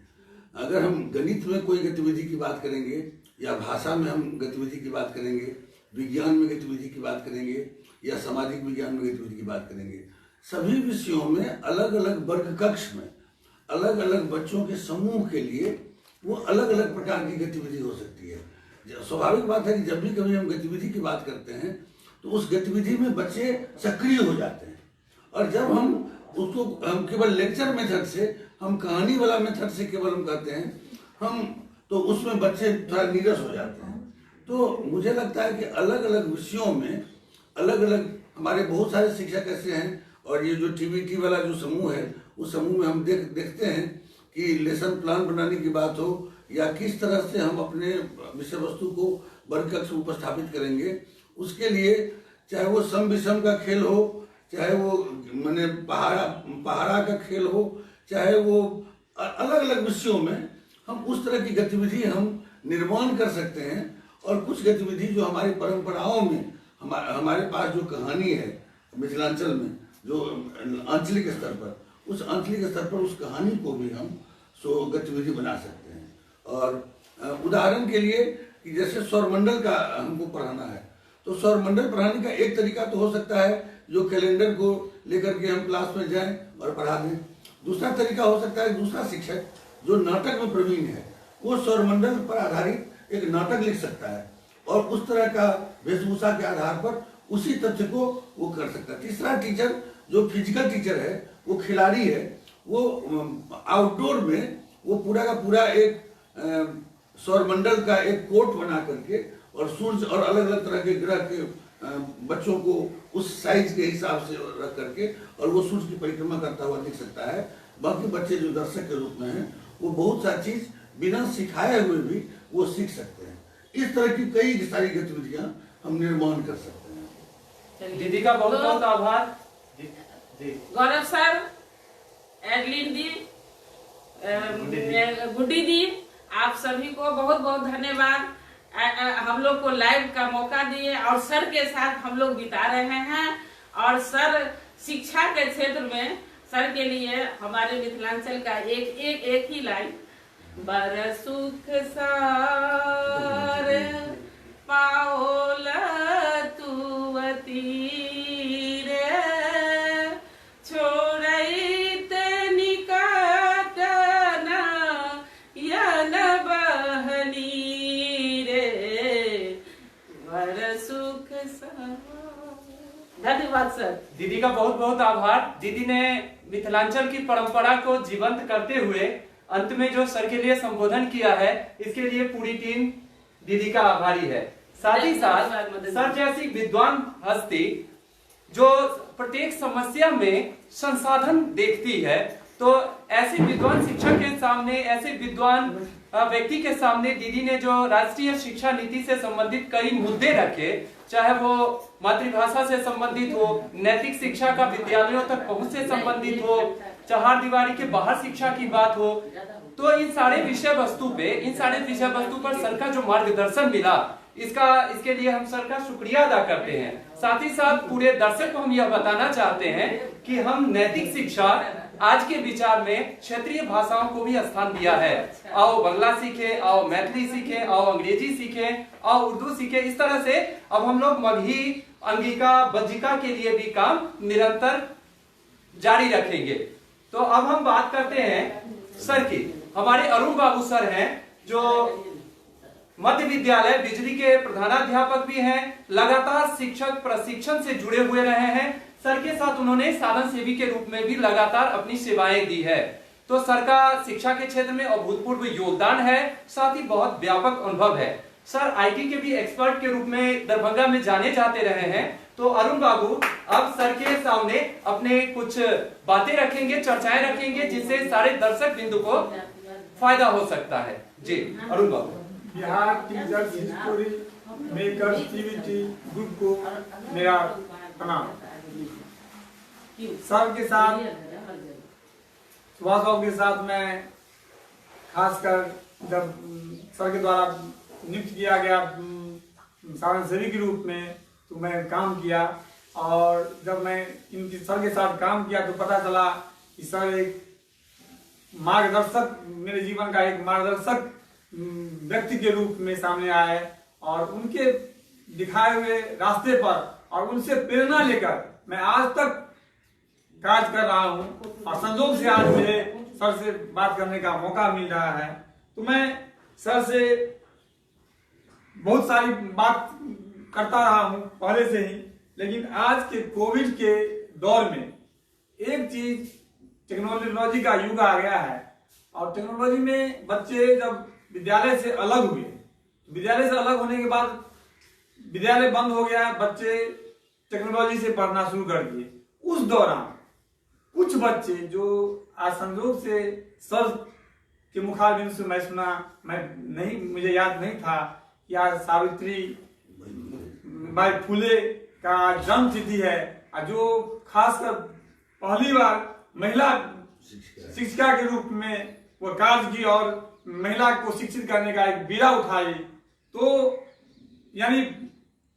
अगर हम गणित में कोई गतिविधि की बात करेंगे, या भाषा में हम गतिविधि की बात करेंगे, विज्ञान में गतिविधि की बात करेंगे, या सामाजिक विज्ञान में गतिविधि की बात करेंगे, सभी विषयों में अलग अलग वर्ग कक्ष में अलग अलग बच्चों के समूह के लिए वो अलग अलग प्रकार की गतिविधि हो सकती है। स्वाभाविक बात है कि जब भी कभी हम गतिविधि की बात करते हैं, तो उस गतिविधि में बच्चे सक्रिय हो जाते हैं, और जब हम उसको हम केवल लेक्चर मेथड से, हम कहानी वाला मेथड से केवल हम करते हैं, तो उसमें बच्चे थोड़ा नीरस हो जाते हैं। तो मुझे लगता है कि अलग अलग विषयों में अलग अलग हमारे बहुत सारे शिक्षक ऐसे हैं, और ये जो टीवीटी वाला जो समूह है, उस समूह में हम देखते हैं कि लेसन प्लान बनाने की बात हो, या किस तरह से हम अपने विषय वस्तु को वर्ग कक्ष में उपस्थापित करेंगे, उसके लिए चाहे वो सम विषम का खेल हो, चाहे वो माने पहाड़ा का खेल हो, चाहे वो अलग अलग विषयों में हम उस तरह की गतिविधि हम निर्माण कर सकते हैं। और कुछ गतिविधि जो हमारी परंपराओं में, हमारे पास जो कहानी है मिथिलांचल में, जो आंचलिक स्तर पर, उस आंचलिक स्तर पर उस कहानी को भी हम गतिविधि बना सकते हैं। और उदाहरण के लिए कि जैसे सौरमंडल का हमको पढ़ाना है, तो सौरमंडल पढ़ाने का एक तरीका तो हो सकता है जो कैलेंडर को लेकर के हम क्लास में जाएं और पढ़ा दें। दूसरा तरीका हो सकता है दूसरा शिक्षक जो नाटक में प्रवीण है, वो सौरमंडल पर आधारित एक नाटक लिख सकता है, और उस तरह का वेशभूषा के आधार पर उसी तथ्य को वो कर सकता है। तीसरा टीचर जो फिजिकल टीचर है, वो खिलाड़ी है, वो आउटडोर में वो पूरा का पूरा एक सौरमंडल का एक कोट बना करके, और सूर्य और अलग अलग तरह के ग्रह के बच्चों को उस साइज के हिसाब से रख करके, और वो सूर्य की परिक्रमा करता हुआ दिख सकता है। बाकी बच्चे जो दर्शक के रूप में हैं, वो बहुत सारी चीज बिना सिखाए हुए भी वो सीख सकते हैं। इस तरह की कई सारी गतिविधियां हम निर्माण कर सकते हैं। दीदी का बहुत बहुत आभार। जी गौरव सर, एडलिन दी, गुड्डी दी, आप सभी को बहुत बहुत धन्यवाद। हम लोग को लाइव का मौका दिए और सर के साथ हम लोग बिता रहे हैं। और सर शिक्षा के क्षेत्र में सर के लिए हमारे मिथिलांचल का एक ही लाइन, बर सुख सार पाओल तुवती रे छोड़ैत निकट यन बहनी रे बर सुख सार। धन्यवाद सर। दीदी का बहुत बहुत आभार। दीदी ने मिथिलांचल की परंपरा को जीवंत करते हुए अंत में जो सर के लिए संबोधन किया है, इसके लिए पूरी टीम दीदी का आभारी है। साथ ही साथ सर जैसी विद्वान हस्ती जो प्रत्येक समस्या में संसाधन देखती है, तो ऐसे विद्वान शिक्षक के सामने, ऐसे विद्वान व्यक्ति के सामने दीदी ने जो राष्ट्रीय शिक्षा नीति से संबंधित कई मुद्दे रखे, चाहे वो मातृभाषा से संबंधित हो, नैतिक शिक्षा का विद्यालयों तक पहुंच से संबंधित हो, चहार दीवारी के बाहर शिक्षा की बात हो, तो इन सारे विषय वस्तु पर सर का जो मार्गदर्शन मिला, इसके लिए हम सर का शुक्रिया अदा करते हैं। साथ ही साथ पूरे दर्शक को हम यह बताना चाहते हैं कि हम नैतिक शिक्षा आज के विचार में क्षेत्रीय भाषाओं को भी स्थान दिया है। आओ बांग्ला सीखे, आओ मैथिली सीखे, आओ अंग्रेजी सीखे, आओ उर्दू सीखे। इस तरह से अब हम लोग मगही, अंगिका, बज्जिका के लिए भी काम निरंतर जारी रखेंगे। तो अब हम बात करते हैं सर की। हमारे अरुण बाबू सर हैं, जो मध्य विद्यालय बिजली के प्रधानाध्यापक भी हैं, लगातार शिक्षक प्रशिक्षण से जुड़े हुए रहे हैं। सर के साथ उन्होंने साधन सेवी के रूप में भी लगातार अपनी सेवाएं दी है। तो सर का शिक्षा के क्षेत्र में अभूतपूर्व योगदान है, साथ ही बहुत व्यापक अनुभव है। सर आईटी के भी एक्सपर्ट के रूप में दरभंगा में जाने जाते रहे हैं। तो अरुण बाबू अब सर के सामने अपने कुछ बातें रखेंगे, चर्चाएं रखेंगे, जिससे सारे दर्शक बिंदु को फायदा हो सकता है। जी Arun Babu. Bihar teachers history makers TVT group को मेरा प्रणाम। सर के साथ, सुभाष बाबू के साथ मैं खासकर जब सर के द्वारा नियुक्त किया गया साधन सेवी के रूप में, तो मैं काम किया। और जब मैं इनकी सर के साथ काम किया तो पता चला कि सर एक मार्गदर्शक, मेरे जीवन का एक मार्गदर्शक व्यक्ति के रूप में सामने आए और उनके दिखाए हुए रास्ते पर और उनसे प्रेरणा लेकर मैं आज तक कार्य कर रहा हूं। और संजोग से आज मुझे सर से बात करने का मौका मिल रहा है। तो मैं सर से बहुत सारी बात करता रहा हूं पहले से ही, लेकिन आज के कोविड के दौर में एक चीज, टेक्नोलॉजी का युग आ गया है। और टेक्नोलॉजी में बच्चे जब विद्यालय से अलग हुए, विद्यालय से अलग होने के बाद विद्यालय बंद हो गया, बच्चे टेक्नोलॉजी से पढ़ना शुरू कर दिए। उस दौरान कुछ बच्चे जो आज संजोग से सर के मुखारबिंद से मैं सुना, मुझे याद नहीं था कि आज सावित्री बाई फुले का जन्म तिथि है, जो खासकर पहली बार महिला शिक्षिका के रूप में वो कार्य की और महिला को शिक्षित करने का एक बीड़ा उठाई। तो यानी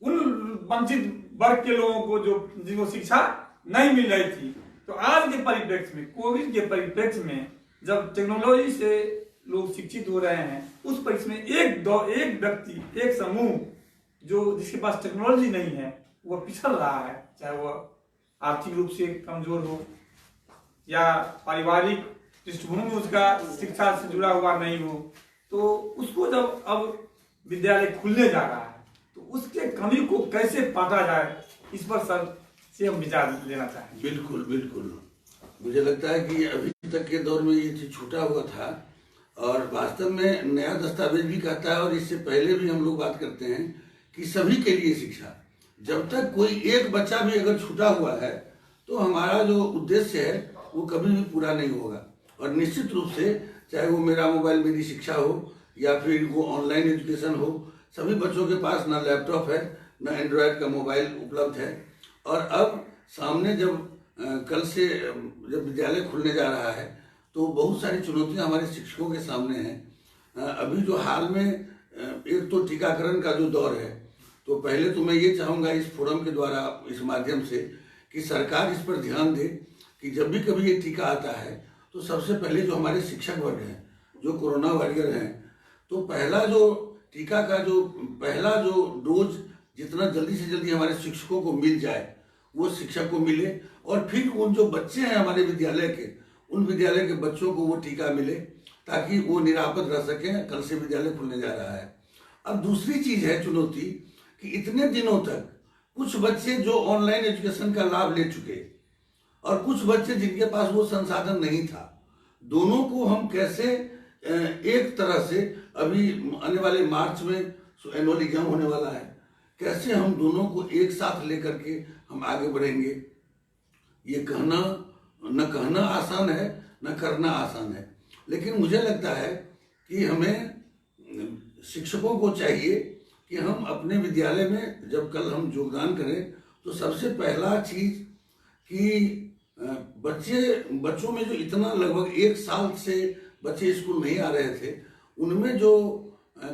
उन वंचित वर्ग के लोगों को जिनको शिक्षा नहीं मिल रही थी। तो आज के परिप्रेक्ष्य में, कोविड के परिप्रेक्ष्य में, जब टेक्नोलॉजी से लोग शिक्षित हो रहे हैं, उस परिप्रेक्ष्य में एक व्यक्ति, एक समूह जो जिसके पास टेक्नोलॉजी नहीं है, वो पिछड़ रहा है। चाहे वो आर्थिक रूप से कमजोर हो या पारिवारिक पृष्ठभूमि उसका शिक्षा से जुड़ा हुआ नहीं हो, तो उसको जब अब विद्यालय खुलने जा रहा है, तो उसके कमी को कैसे पाटा जाए, इस पर सर से हम विचार लेना चाहेंगे। बिल्कुल बिल्कुल, मुझे लगता है कि अभी तक के दौर में ये चीज छूटा हुआ था और वास्तव में नया दस्तावेज भी कहता है, और इससे पहले भी हम लोग बात करते हैं कि सभी के लिए शिक्षा। जब तक कोई एक बच्चा भी अगर छूटा हुआ है तो हमारा जो उद्देश्य है वो कभी भी पूरा नहीं होगा। और निश्चित रूप से चाहे वो मेरा मोबाइल मेरी शिक्षा हो या फिर वो ऑनलाइन एजुकेशन हो, सभी बच्चों के पास ना लैपटॉप है ना एंड्रॉयड का मोबाइल उपलब्ध है। और अब सामने जब कल से जब विद्यालय खुलने जा रहा है तो बहुत सारी चुनौतियां हमारे शिक्षकों के सामने हैं। अभी जो हाल में एक तो टीकाकरण का जो दौर है, तो पहले तो मैं ये चाहूँगा इस फोरम के द्वारा, इस माध्यम से, कि सरकार इस पर ध्यान दे कि जब भी कभी ये टीका आता है तो सबसे पहले जो हमारे शिक्षक वर्ग हैं, जो कोरोना वॉरियर हैं, तो पहला जो टीका का जो पहला जो डोज जितना जल्दी से जल्दी हमारे शिक्षकों को मिल जाए वो शिक्षक को मिले, और फिर उन जो बच्चे हैं हमारे विद्यालय के, उन विद्यालय के बच्चों को वो टीका मिले ताकि वो निरापद रह सकें। कल से विद्यालय खुलने जा रहा है। अब दूसरी चीज है चुनौती कि इतने दिनों तक कुछ बच्चे जो ऑनलाइन एजुकेशन का लाभ ले चुके और कुछ बच्चे जिनके पास वो संसाधन नहीं था, दोनों को हम कैसे एक तरह से, अभी आने वाले मार्च में एनुअल एग्जाम होने वाला है, कैसे हम दोनों को एक साथ लेकर के हम आगे बढ़ेंगे, ये कहना आसान है, न करना आसान है। लेकिन मुझे लगता है कि हमें शिक्षकों को चाहिए कि हम अपने विद्यालय में जब कल हम योगदान करें तो सबसे पहला चीज कि बच्चों में जो इतना लगभग 1 साल से बच्चे स्कूल नहीं आ रहे थे, उनमें जो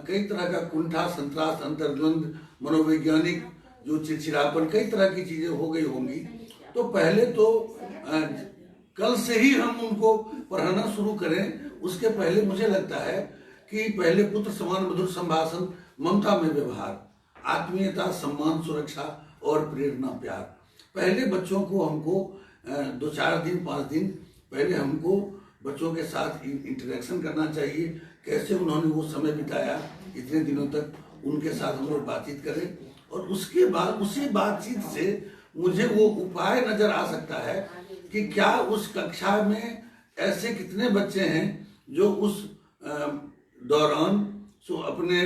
कई तरह का कुंठा, संतरास, अंतर्द्वंद, मनोवैज्ञानिक जो चिड़चिड़ापन, कई तरह की चीजें हो गई होंगी, तो पहले तो कल से ही हम उनको पढ़ाना शुरू करें। उसके पहले मुझे लगता है कि पहले पुत्र समान मधुर संभाषण, ममता में व्यवहार, आत्मीयता, सम्मान, सुरक्षा और प्रेरणा, प्यार, पहले बच्चों को हमको 2-4 दिन 5 दिन पहले हमको बच्चों के साथ इंटरेक्शन करना चाहिए। कैसे उन्होंने वो समय बिताया इतने दिनों तक, उनके साथ हम लोग बातचीत करें, और उसके बाद उसी बातचीत से मुझे वो उपाय नजर आ सकता है कि क्या उस कक्षा में ऐसे कितने बच्चे हैं जो उस दौरान अपने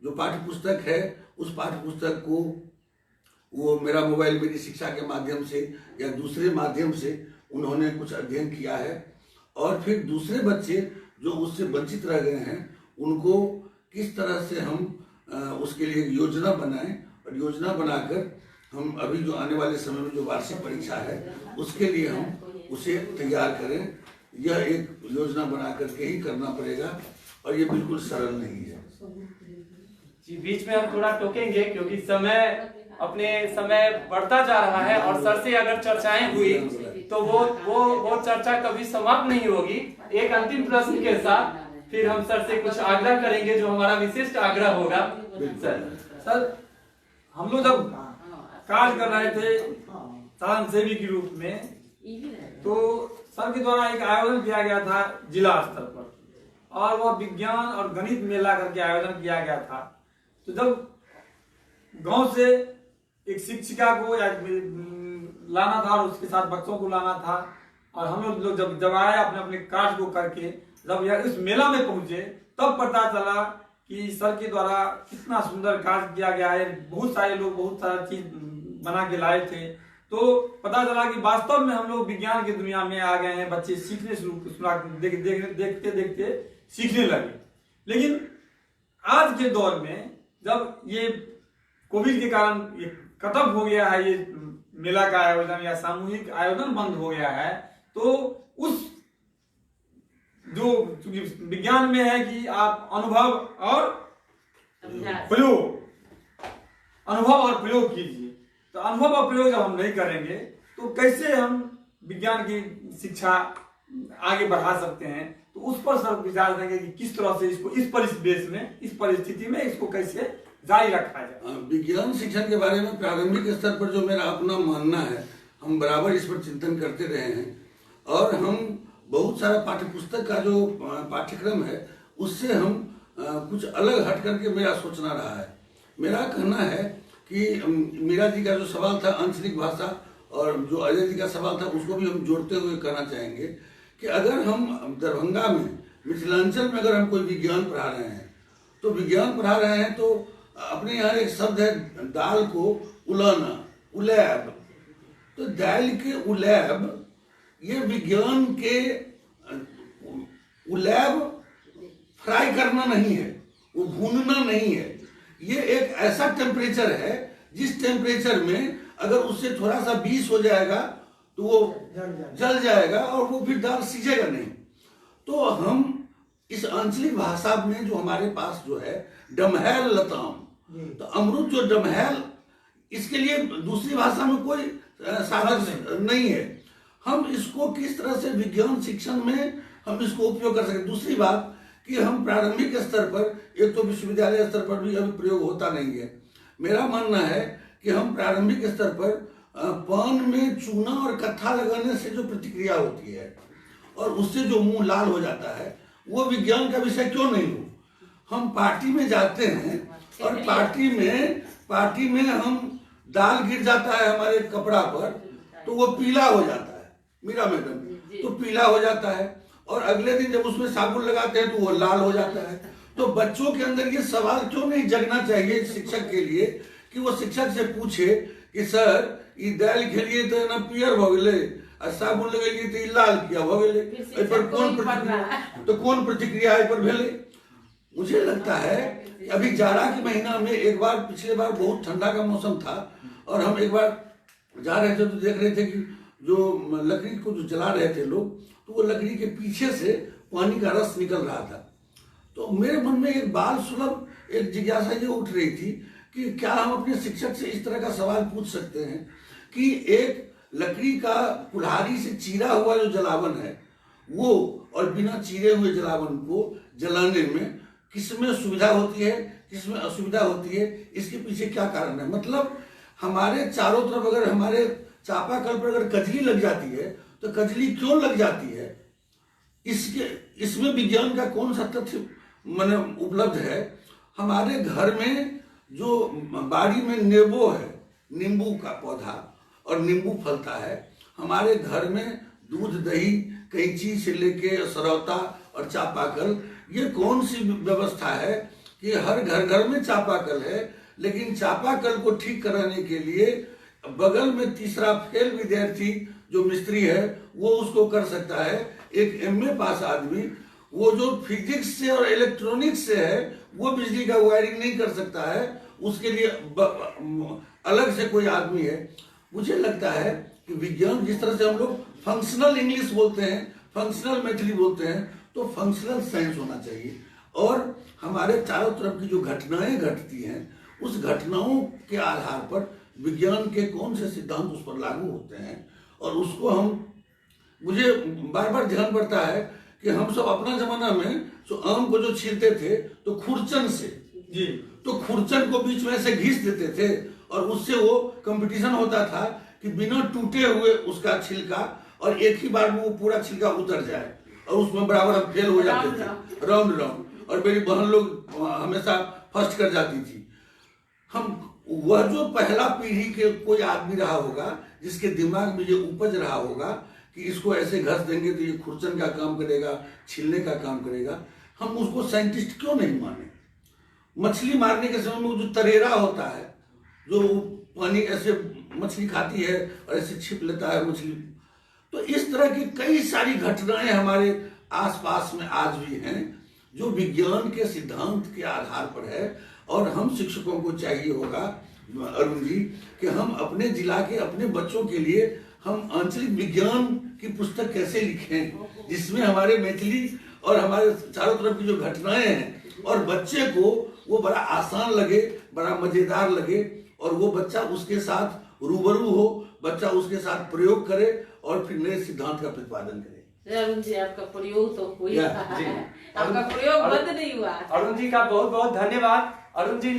जो पाठ्य पुस्तक है उस पाठ्य पुस्तक को वो मेरा मोबाइल मेरी शिक्षा के माध्यम से या दूसरे माध्यम से उन्होंने कुछ अध्ययन किया है, और फिर दूसरे बच्चे जो उससे वंचित रह गए हैं उनको किस तरह से हम उसके लिए योजना बनाएं, और योजना बनाकर हम अभी जो आने वाले समय में जो वार्षिक परीक्षा है उसके लिए हम उसे तैयार करें। यह एक योजना बना करके ही करना पड़ेगा और ये बिल्कुल सरल नहीं है। जी, बीच में हम थोड़ा टोकेंगे क्योंकि अपने समय बढ़ता जा रहा है, और सर से अगर चर्चाएं हुई तो वो चर्चा कभी समाप्त नहीं होगी। एक अंतिम प्रश्न के साथ फिर हम सर से कुछ आग्रह करेंगे जो हमारा विशिष्ट आग्रह होगा। सर, हम लोग जब कार्य कर रहे थे साधन सेवी के रूप में, तो सर के द्वारा एक आयोजन किया गया था जिला स्तर पर, और वह विज्ञान और गणित मेला करके आयोजन किया गया था। तो जब गांव से एक शिक्षिका को लाना था और उसके साथ बच्चों को लाना था, और हम लोग जब आए अपने अपने कार्य को करके, जब इस मेला में पहुंचे तब पता चला कि सर के द्वारा कितना सुंदर कार्य किया गया है। बहुत सारे लोग बहुत सारा चीज बना के लाए थे, तो पता चला कि वास्तव में हम लोग विज्ञान की दुनिया में आ गए हैं। बच्चे सीखने शुरू देखते देखते सीखने लगे। लेकिन आज के दौर में जब ये कोविड के कारण ये खत्म हो गया है, ये मेला का आयोजन या सामूहिक आयोजन बंद हो गया है, तो उस जो विज्ञान में है कि आप अनुभव और प्रयोग कीजिए, तो अनुभव और प्रयोग जब हम नहीं करेंगे तो कैसे हम विज्ञान की शिक्षा आगे बढ़ा सकते हैं। तो उस पर सर विचार देंगे कि किस तरह से इसको इस परिवेश में, इस परिस्थिति में इसको कैसे जारी रखा जाए। विज्ञान शिक्षण के बारे में प्रारंभिक स्तर पर जो मेरा अपना मानना है, हम बराबर इस पर चिंतन करते रहे हैं, और हम बहुत सारा पाठ्यपुस्तक का जो पाठ्यक्रम है उससे हम कुछ अलग हट करके मेरा सोचना रहा है। मेरा कहना है कि मीरा जी का जो सवाल था आंचलिक भाषा, और जो अजय जी का सवाल था उसको भी हम जोड़ते हुए कहना चाहेंगे कि अगर हम दरभंगा में, मिथिलांचल में अगर हम कोई विज्ञान पढ़ा रहे हैं, तो विज्ञान पढ़ा रहे हैं तो अपने यहाँ एक शब्द है दाल को उलाना, उलैब, तो दाल के उलैब, ये विज्ञान के उलैब फ्राई करना नहीं है, वो भूनना नहीं है। ये एक ऐसा टेम्परेचर है जिस टेम्परेचर में अगर उससे थोड़ा सा 20 हो जाएगा तो वो जल जाएगा और वो फिर दाल सीजेगा नहीं। तो हम इस आंचलिक भाषा में जो हमारे पास जो है डमहैल लताम, तो अमरुद जो डमहैल, इसके लिए दूसरी भाषा में कोई साधन नहीं है। हम इसको किस तरह से विज्ञान शिक्षण में हम इसको उपयोग कर सकते। दूसरी बात कि हम प्रारंभिक स्तर पर, एक तो विश्वविद्यालय स्तर पर भी अभी प्रयोग होता नहीं है। मेरा मानना है कि हम प्रारंभिक स्तर पर पान में चूना और कत्था लगाने से जो प्रतिक्रिया होती है और उससे जो मुंह लाल हो जाता है, वो विज्ञान का विषय क्यों नहीं हो। हम पार्टी में जाते हैं और पार्टी में हम दाल गिर जाता है हमारे कपड़ा पर तो वो पीला हो जाता है, मीरा मैडम, तो पीला हो जाता है। और अगले दिन जब उसमें साबुन लगाते हैं तो वो लाल हो जाता है। तो बच्चों के अंदर ये सवाल क्यों नहीं जगना चाहिए शिक्षक के लिए कि वो शिक्षक से पूछे कि सर ये दाल खेलिए तो ना पियर हो गए और साबुन लगेगी तो लाल किया हो गए, पर कौन प्रतिक्रिया है पर भेले। मुझे लगता है कि अभी जाड़ा के महीना में एक बार, पिछले बार बहुत ठंडा का मौसम था और हम एक बार जा रहे थे तो देख रहे थे कि जो लकड़ी को जो जला रहे थे लोग, तो वो लकड़ी के पीछे से पानी का रस निकल रहा था। तो मेरे मन में एक बाल सुलभ एक जिज्ञासा ये उठ रही थी कि क्या हम अपने शिक्षक से इस तरह का सवाल पूछ सकते हैं कि एक लकड़ी का कुल्हाड़ी से चीरा हुआ जो जलावन है वो और बिना चीरे हुए जलावन को जलाने में किसमें सुविधा होती है, किसमें असुविधा होती है, इसके पीछे क्या कारण है। मतलब हमारे चारों तरफ अगर हमारे चापाकल पर अगर कजली लग जाती है तो कजली क्यों लग जाती है, इसमें विज्ञान का कौन सा तथ्य माने उपलब्ध है। हमारे घर में जो बाड़ी में नींबू है, नींबू का पौधा और नींबू फलता है, हमारे घर में दूध दही कैंची से लेके सरौता और चापाकल, ये कौन सी व्यवस्था है कि हर घर में चापाकल है, लेकिन चापाकल को ठीक कराने के लिए बगल में तीसरा फेल विद्यार्थी जो मिस्त्री है वो उसको कर सकता है। एक एमए पास आदमी वो जो फिजिक्स से और इलेक्ट्रॉनिक्स से है वो बिजली का वायरिंग नहीं कर सकता है, उसके लिए अलग से कोई आदमी है। मुझे लगता है कि विज्ञान जिस तरह से हम लोग फंक्शनल इंग्लिश बोलते हैं, फंक्शनल मैथिली बोलते हैं, तो फंक्शनल साइंस होना चाहिए। और हमारे चारों तरफ की जो घटनाएं घटती हैं उस घटनाओं के आधार पर विज्ञान के कौन से सिद्धांत उस पर लागू होते हैं और उसको हम, मुझे बार बार ध्यान पड़ता है कि हम सब अपना जमाना में तो आम को जो छीलते थे तो खुरचन से जी, तो खुरचन को बीच में से घिस देते थे और उससे वो कंपटीशन होता था कि बिना टूटे हुए उसका छिलका और एक ही बार में वो पूरा छिलका उतर जाए और उसमें बराबर हम फेल हो जाते थे राउंड राउंड, और मेरी बहन लोग हमेशा फर्स्ट कर जाती थी। हम वह जो पहला पीढ़ी के कोई आदमी रहा होगा जिसके दिमाग में ये उपज रहा होगा कि इसको ऐसे घस देंगे तो ये खुरचन का काम करेगा, छीलने का काम करेगा, हम उसको साइंटिस्ट क्यों नहीं माने। मछली मारने के समय में जो तरेरा होता है, जो पानी ऐसे मछली खाती है और ऐसे छिप लेता है मछली, तो इस तरह की कई सारी घटनाएं हमारे आसपास में आज भी हैं जो विज्ञान के सिद्धांत के आधार पर है। और हम शिक्षकों को चाहिए होगा अरुण जी कि हम अपने जिला के अपने बच्चों के लिए हम आंचलिक विज्ञान की पुस्तक कैसे लिखें जिसमें हमारे मैथिली और हमारे चारों तरफ की जो घटनाएं हैं और बच्चे को वो बड़ा आसान लगे, बड़ा मजेदार लगे और वो बच्चा उसके साथ रूबरू हो, बच्चा उसके साथ प्रयोग करे और फिर नए सिद्धांत का प्रतिपादन करे। अरुण जी आपका प्रयोग तो हुई है, आपका प्रयोग बंद नहीं हुआ। अरुण जी का बहुत बहुत धन्यवाद। अरुण जी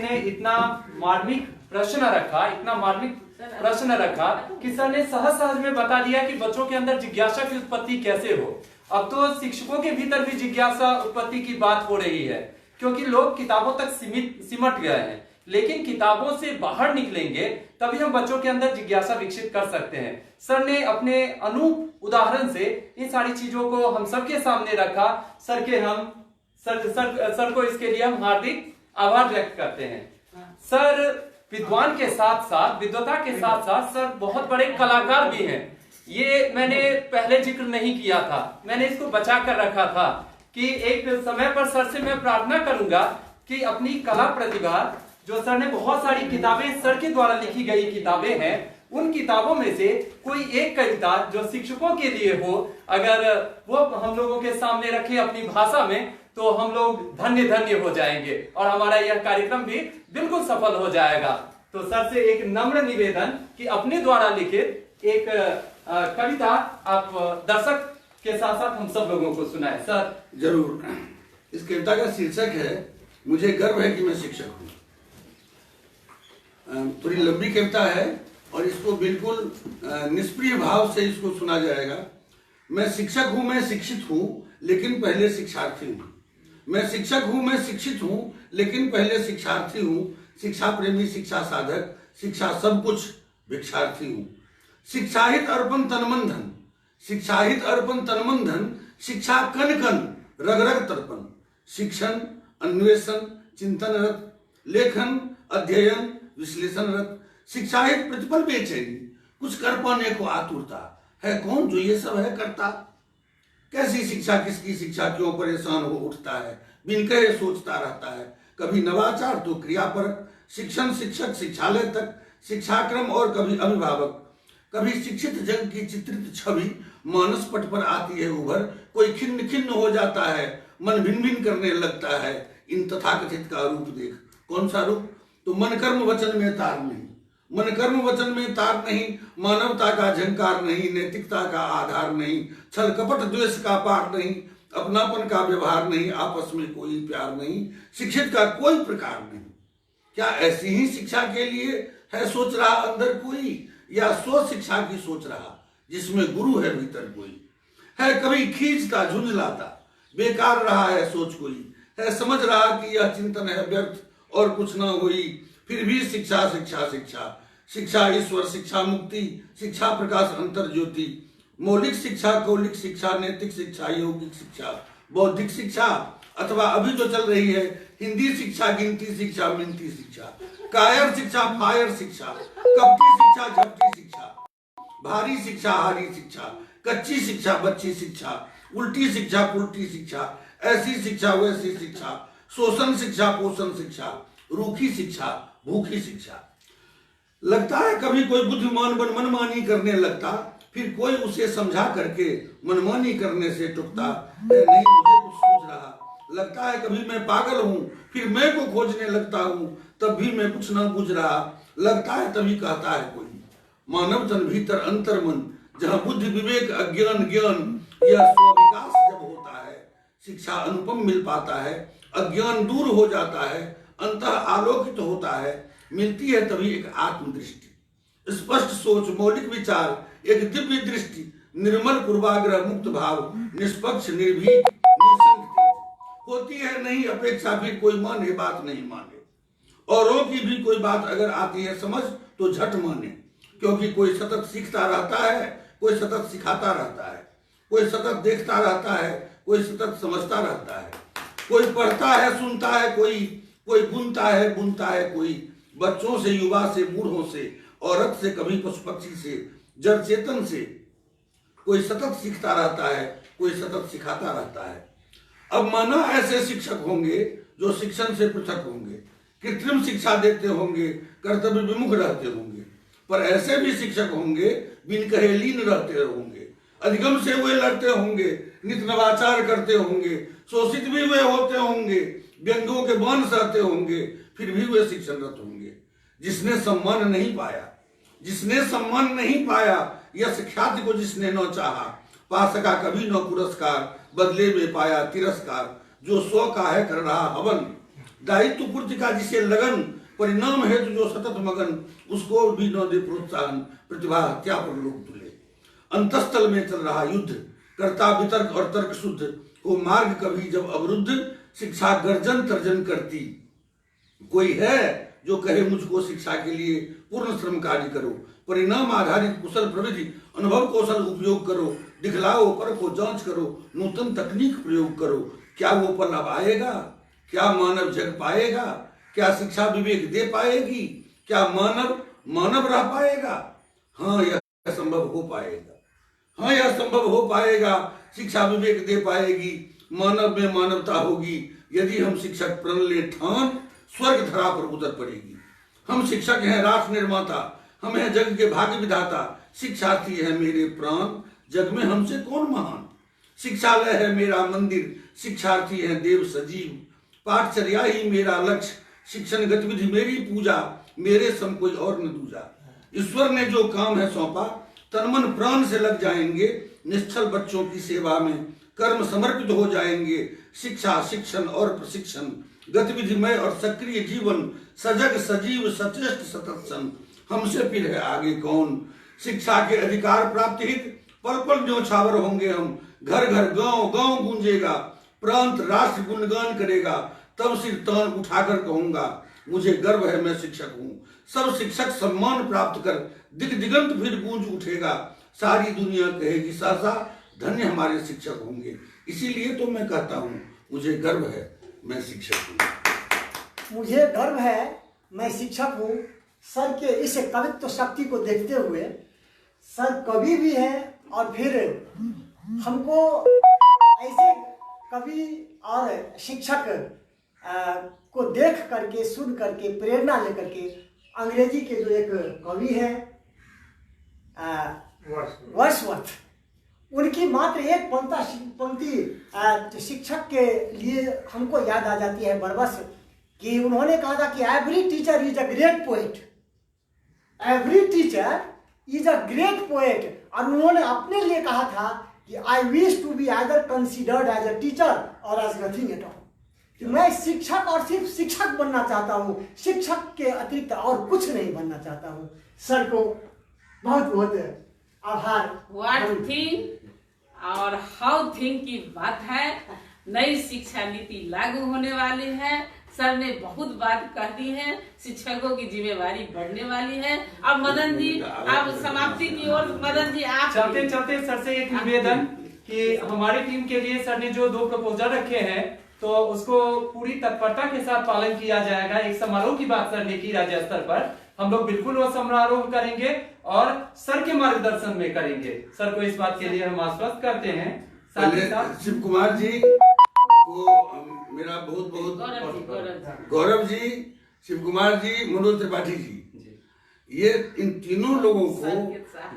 ने इतना मार्मिक प्रश्न रखा, इतना मार्मिक प्रश्न रखा कि सर ने सहज में बता दिया कि बच्चों के अंदर जिज्ञासा की उत्पत्ति कैसे हो। अब तो शिक्षकों के भीतर भी जिज्ञासा उत्पत्ति की बात हो रही है क्योंकि लोग किताबों तक सिमट गए हैं, लेकिन किताबों से बाहर निकलेंगे तभी हम बच्चों के अंदर जिज्ञासा विकसित कर सकते हैं। सर ने अपने अनूप उदाहरण से इन सारी चीजों को हम सबके सामने रखा। सर को इसके लिए हम हार्दिक आभार व्यक्त करते हैं। सर विद्वान के साथ साथ, विद्वता के साथ साथ सर बहुत बड़े कलाकार भी हैं। ये मैंने पहले जिक्र नहीं किया था, मैंने इसको बचा कर रखा था कि एक समय पर सर से मैं प्रार्थना करूंगा कि अपनी कला प्रतिभा, जो सर ने बहुत सारी किताबें, सर के द्वारा लिखी गई किताबें हैं, उन किताबों में से कोई एक कविता जो शिक्षकों के लिए हो, अगर वो हम लोगों के सामने रखे अपनी भाषा में, तो हम लोग धन्य धन्य हो जाएंगे और हमारा यह कार्यक्रम भी बिल्कुल सफल हो जाएगा। तो सर से एक नम्र निवेदन कि अपने द्वारा लिखित एक कविता आप दर्शक के साथ साथ हम सब लोगों को सुनाए। सर जरूर। इस कविता का शीर्षक है मुझे गर्व है कि मैं शिक्षक हूँ। थोड़ी लंबी कविता है और इसको बिल्कुल निष्प्रिय भाव से इसको सुना जाएगा। मैं शिक्षक हूँ, मैं शिक्षित हूँ, लेकिन पहले शिक्षार्थी हूँ। मैं शिक्षक हूँ, मैं शिक्षित हूँ, लेकिन पहले शिक्षार्थी हूँ। शिक्षा प्रेमी, शिक्षा साधक, शिक्षा सब कुछ भिक्षार्थी हूँ। शिक्षाहित अर्पण तनमन धन, शिक्षाहित अर्पण तनमन धन, शिक्षा कन कन रग रग तर्पण। शिक्षण, अन्वेषण, चिंतनरत, लेखन, अध्ययन, विश्लेषणरत। शिक्षाहित प्रतिपल बेचैनी, कुछ कर पाने को आतुरता। है कौन जो ये सब है करता? कैसी शिक्षा, किसकी शिक्षा, क्यों परेशान हो उठता है, बिन कहे सोचता रहता है। कभी नवाचार तो क्रियापरक, शिक्षण, शिक्षक, शिक्षालय तक, शिक्षाक्रम और कभी अभिभावक। कभी शिक्षित जन की चित्रित छवि मानस पट पर आती है उभर। कोई खिन्न खिन्न हो जाता है, मन भिन्न भिन्न करने लगता है। इन तथाकथित का रूप देख। कौन सा रूप? तो मन कर्म वचन में तार नहीं, मन कर्म वचन में तार नहीं, मानवता का झंकार नहीं, नैतिकता का आधार नहीं, छल कपट द्वेष का पार नहीं, अपनापन का व्यवहार नहीं, आपस में कोई प्यार नहीं, शिक्षित का कोई प्रकार नहीं। क्या ऐसी ही शिक्षा के लिए है सोच रहा अंदर कोई, या स्व शिक्षा की सोच रहा जिसमें गुरु है भीतर कोई? है कभी खींचता झुंझलाता, बेकार रहा है सोच कोई, है समझ रहा कि यह चिंतन है व्यर्थ और कुछ ना हुई, फिर भी शिक्षा शिक्षा शिक्षा। शिक्षा ईश्वर, शिक्षा मुक्ति, शिक्षा प्रकाश अंतर ज्योति। मौलिक शिक्षा, कौलिक शिक्षा, नैतिक शिक्षा, यौगिक शिक्षा, बौद्धिक शिक्षा, अथवा अभी जो चल रही है हिंदी शिक्षा, गिनती शिक्षा, मिनती शिक्षा, कायर शिक्षा, फायर शिक्षा, कपटी शिक्षा, झपटी शिक्षा, भारी शिक्षा, हारी शिक्षा, कच्ची शिक्षा, बच्ची शिक्षा, उल्टी शिक्षा, पुल्टी शिक्षा, ऐसी शिक्षा, वैसी शिक्षा, शोषण शिक्षा, पोषण शिक्षा, रूखी शिक्षा, भूखी शिक्षा। लगता है कभी कोई बुद्धिमान मनमानी करने लगता, फिर कोई उसे समझा करके मनमानी करने से टुकता। नहीं मुझे कुछ सूझ रहा, लगता है कभी मैं पागल हूँ, फिर मैं को खोजने लगता हूँ, तब भी मैं कुछ ना बुझ रहा। लगता है तभी कहता है कोई, मानव तन भीतर अंतर मन, जहाँ बुद्धि विवेक अज्ञान ज्ञान, यह स्वविकास जब होता है, शिक्षा अनुपम मिल पाता है, अज्ञान दूर हो जाता है, अंतः आलोकित होता है, मिलती है तभी एक आत्मदृष्टि, स्पष्ट सोच, मौलिक विचार, एक दिव्य दृष्टि, निर्मल पूर्वाग्रह, मुक्त भाव, निष्पक्ष, निर्भीक, निशंक तेज। होती है नहीं अपेक्षा, फिर कोई माने बात नहीं माने, औरों की भी कोई बात अगर आती है समझ तो झट माने, क्योंकि कोई सतत सीखता रहता है, कोई सतत सिखाता रहता है, कोई सतत देखता रहता है, कोई सतत समझता रहता है, कोई पढ़ता है, सुनता है, कोई बुनता है, बुनता है, कोई बच्चों से, युवा से, बूढ़ों से, औरत से, कभी पशु पक्षी से, जड़ चेतन से, कोई सतत सीखता रहता है, कोई सतत सिखाता रहता है। अब माना ऐसे शिक्षक होंगे जो शिक्षण से पृथक होंगे, कृत्रिम शिक्षा देते होंगे, कर्तव्य विमुख रहते होंगे, पर ऐसे भी शिक्षक होंगे बिन कहे लीन रहते होंगे, अधिगम से वे लड़ते होंगे, नित नवाचार करते होंगे, शोषित भी वे होते होंगे, व्यंग्यों के बाण सहते होंगे, फिर भी वे शिक्षणरत होंगे। जिसने सम्मान नहीं पाया, जिसने सम्मान नहीं पाया, यश ख्याति को जिसने न चाहा, पा सका कभी न पुरस्कार, बदले में पाया तिरस्कार। जो स्व का है कर रहा हवन, दायित्व पूर्ति का जिसे लगन, परिणाम हेतु जो सतत मगन, उसको भी न दे प्रोत्साहन, प्रतिभा हत्या पर लोग तुले। अंतस्थल में चल रहा युद्ध, कर्ता वितर्क और तर्क शुद्ध, वो मार्ग कभी जब अवरुद्ध, शिक्षा गर्जन तर्जन करती। कोई है जो कहे मुझको शिक्षा के लिए पूर्ण श्रम कार्य करो, परिणाम आधारित कुशल प्रविधि, अनुभव कौशल उपयोग करो, दिखलाओ, परखो, जांच करो, नूतन तकनीक प्रयोग करो। क्या वो पल अब आएगा? क्या मानव जग पाएगा? क्या शिक्षा विवेक दे पाएगी? क्या मानव रह पाएगा? हाँ, यह संभव हो पाएगा। हाँ, यह संभव हो पाएगा। शिक्षा विवेक दे पाएगी, मानव में मानवता होगी। यदि हम शिक्षक प्रण ले ठान, स्वर्ग धरा पर उतर पड़ेगी। हम शिक्षक हैं राष्ट्र निर्माता, हम हैं जग के भाग्य विधाता। शिक्षार्थी है मेरे प्राण, जग में हमसे कौन महान। शिक्षालय है मेरा मंदिर, शिक्षार्थी है देव सजीव। पाठचर्या ही मेरा लक्ष्य, शिक्षण गतिविधि मेरी पूजा। मेरे सम कोई और न दूजा। ईश्वर ने जो काम है सौंपा, तन मन प्राण से लग जाएंगे। निश्चल बच्चों की सेवा में कर्म समर्पित हो जाएंगे। शिक्षा, शिक्षण और प्रशिक्षण, गतिविधिमय और सक्रिय जीवन। सजग सजीव सचेष्ट सतत्सन, हमसे फिर है आगे कौन। शिक्षा के अधिकार प्राप्ति हित पल पल न्योछावर होंगे हम। घर घर गांव गांव गूंजेगा, प्रांत राष्ट्र गुणगान करेगा। तब सिर तान उठाकर कहूंगा, मुझे गर्व है मैं शिक्षक हूँ। सब शिक्षक सम्मान प्राप्त कर दिग दिगंत फिर गूंज उठेगा। सारी दुनिया कहेगी सहसा, धन्य हमारे शिक्षक होंगे। इसीलिए तो मैं कहता हूँ, मुझे गर्व है मैं शिक्षक हूँ। मुझे गर्व है मैं शिक्षक हूँ। सर के इस कवित्व शक्ति को देखते हुए, सर कवि भी हैं और फिर हमको ऐसे कवि और शिक्षक को देख करके, सुन करके, प्रेरणा लेकर के, अंग्रेजी के जो एक कवि हैं वर्ड्सवर्थ, उनकी मात्र एक पंक्ति शिक्षक के लिए हमको याद आ जाती है बरबस, कि उन्होंने कहा था कि every teacher is a great poet, every teacher is a great poet. और उन्होंने अपने लिए कहा था कि I wish to be either considered as a teacher और एज नथिंग एट ऑल, कि मैं शिक्षक और सिर्फ शिक्षक बनना चाहता हूँ, शिक्षक के अतिरिक्त और कुछ नहीं बनना चाहता हूँ। सर को बहुत बहुत आभार। व्हाट थिंक और हाउ थिंक की बात है। नई शिक्षा नीति लागू होने वाली है। सर ने बहुत बात कह दी है, शिक्षकों की जिम्मेवारी बढ़ने वाली है। अब मदन जी, अब समाप्ति की ओर। मदन जी, आप चलते चलते सर से एक निवेदन कि हमारी टीम के लिए सर ने जो 2 प्रपोजल रखे हैं, तो उसको पूरी तत्परता के साथ पालन किया जाएगा। एक समारोह की बात सर ने की राज्य स्तर पर, हम लोग बिल्कुल वो समारोह करेंगे और सर के मार्गदर्शन में करेंगे। सर को इस बात के लिए हम आश्वस्त करते हैं। साथ ही साथ शिव कुमार जी को मेरा बहुत बहुत गौरव जी, शिव कुमार जी, मनोज त्रिपाठी जी, ये इन तीनों लोगों को,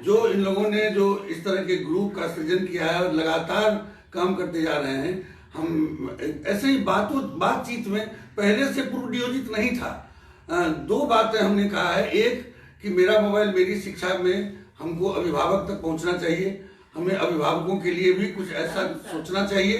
जो इन लोगों ने जो इस तरह के ग्रुप का सृजन किया है और लगातार काम करते जा रहे हैं। हम ऐसे ही बातचीत में पहले से पूर्व नियोजित नहीं था। 2 बातें हमने कहा है। एक कि मेरा मोबाइल मेरी शिक्षा में हमको अभिभावक तक पहुंचना चाहिए। हमें अभिभावकों के लिए भी कुछ ऐसा सोचना चाहिए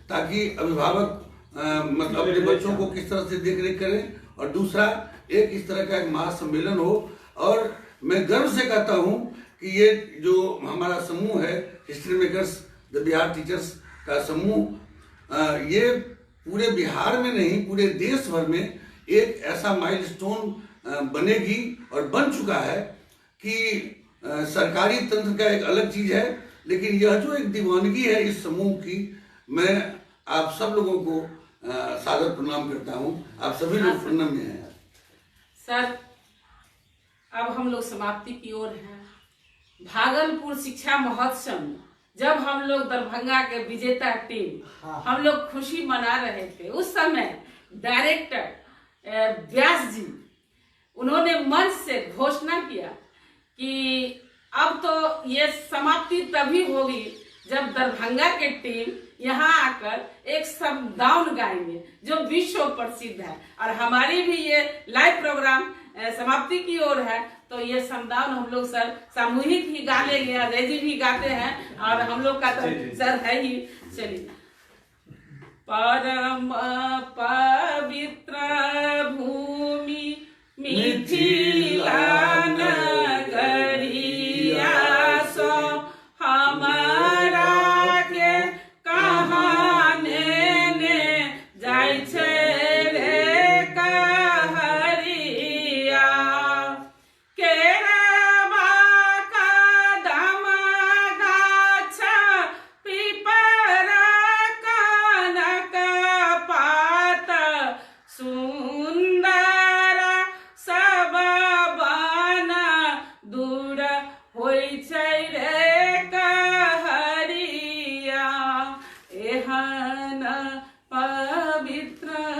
ताकि अभिभावक मतलब अपने बच्चों को किस तरह से देख रेख करें। और दूसरा, एक इस तरह का एक महासम्मेलन हो। और मैं गर्व से कहता हूं कि ये जो हमारा समूह है, history makers the Bihar teachers का समूह, ये पूरे बिहार में नहीं पूरे देश भर में एक ऐसा माइलस्टोन बनेगी और बन चुका है कि सरकारी तंत्र का एक अलग चीज है, लेकिन यह जो एक दीवानगी है इस समूह की, मैं आप सब लोगों को सादर प्रणाम करता हूं। आप सभी लोग प्रणम्य हैं। सर, अब हम लोग समाप्ति की ओर हैं। भागलपुर शिक्षा महोत्सव में जब हम लोग दरभंगा के विजेता टीम हम लोग खुशी मना रहे थे, उस समय डायरेक्टर व्यास जी उन्होंने मंच से घोषणा किया कि अब तो ये समाप्ति तभी होगी जब दरभंगा के टीम यहाँ आकर एक समदाउन गाएंगे जो विश्व प्रसिद्ध है। और हमारी भी ये लाइव प्रोग्राम समाप्ति की ओर है, तो ये समदाउन हम लोग सर सामूहिक ही गा लेंगे, अंग्रेजी भी गाते हैं और हम लोग का तो सर है ही। चलिए। परम पवित्र भूमि मिथिला नगरिया सो हमारा के कहाँ ने जाय छे रे कहरिया केरवा कदम गाछ पीपर कनक पात सुंदर सब बन दूर होइ छै रे कहरिया एहन पवित्र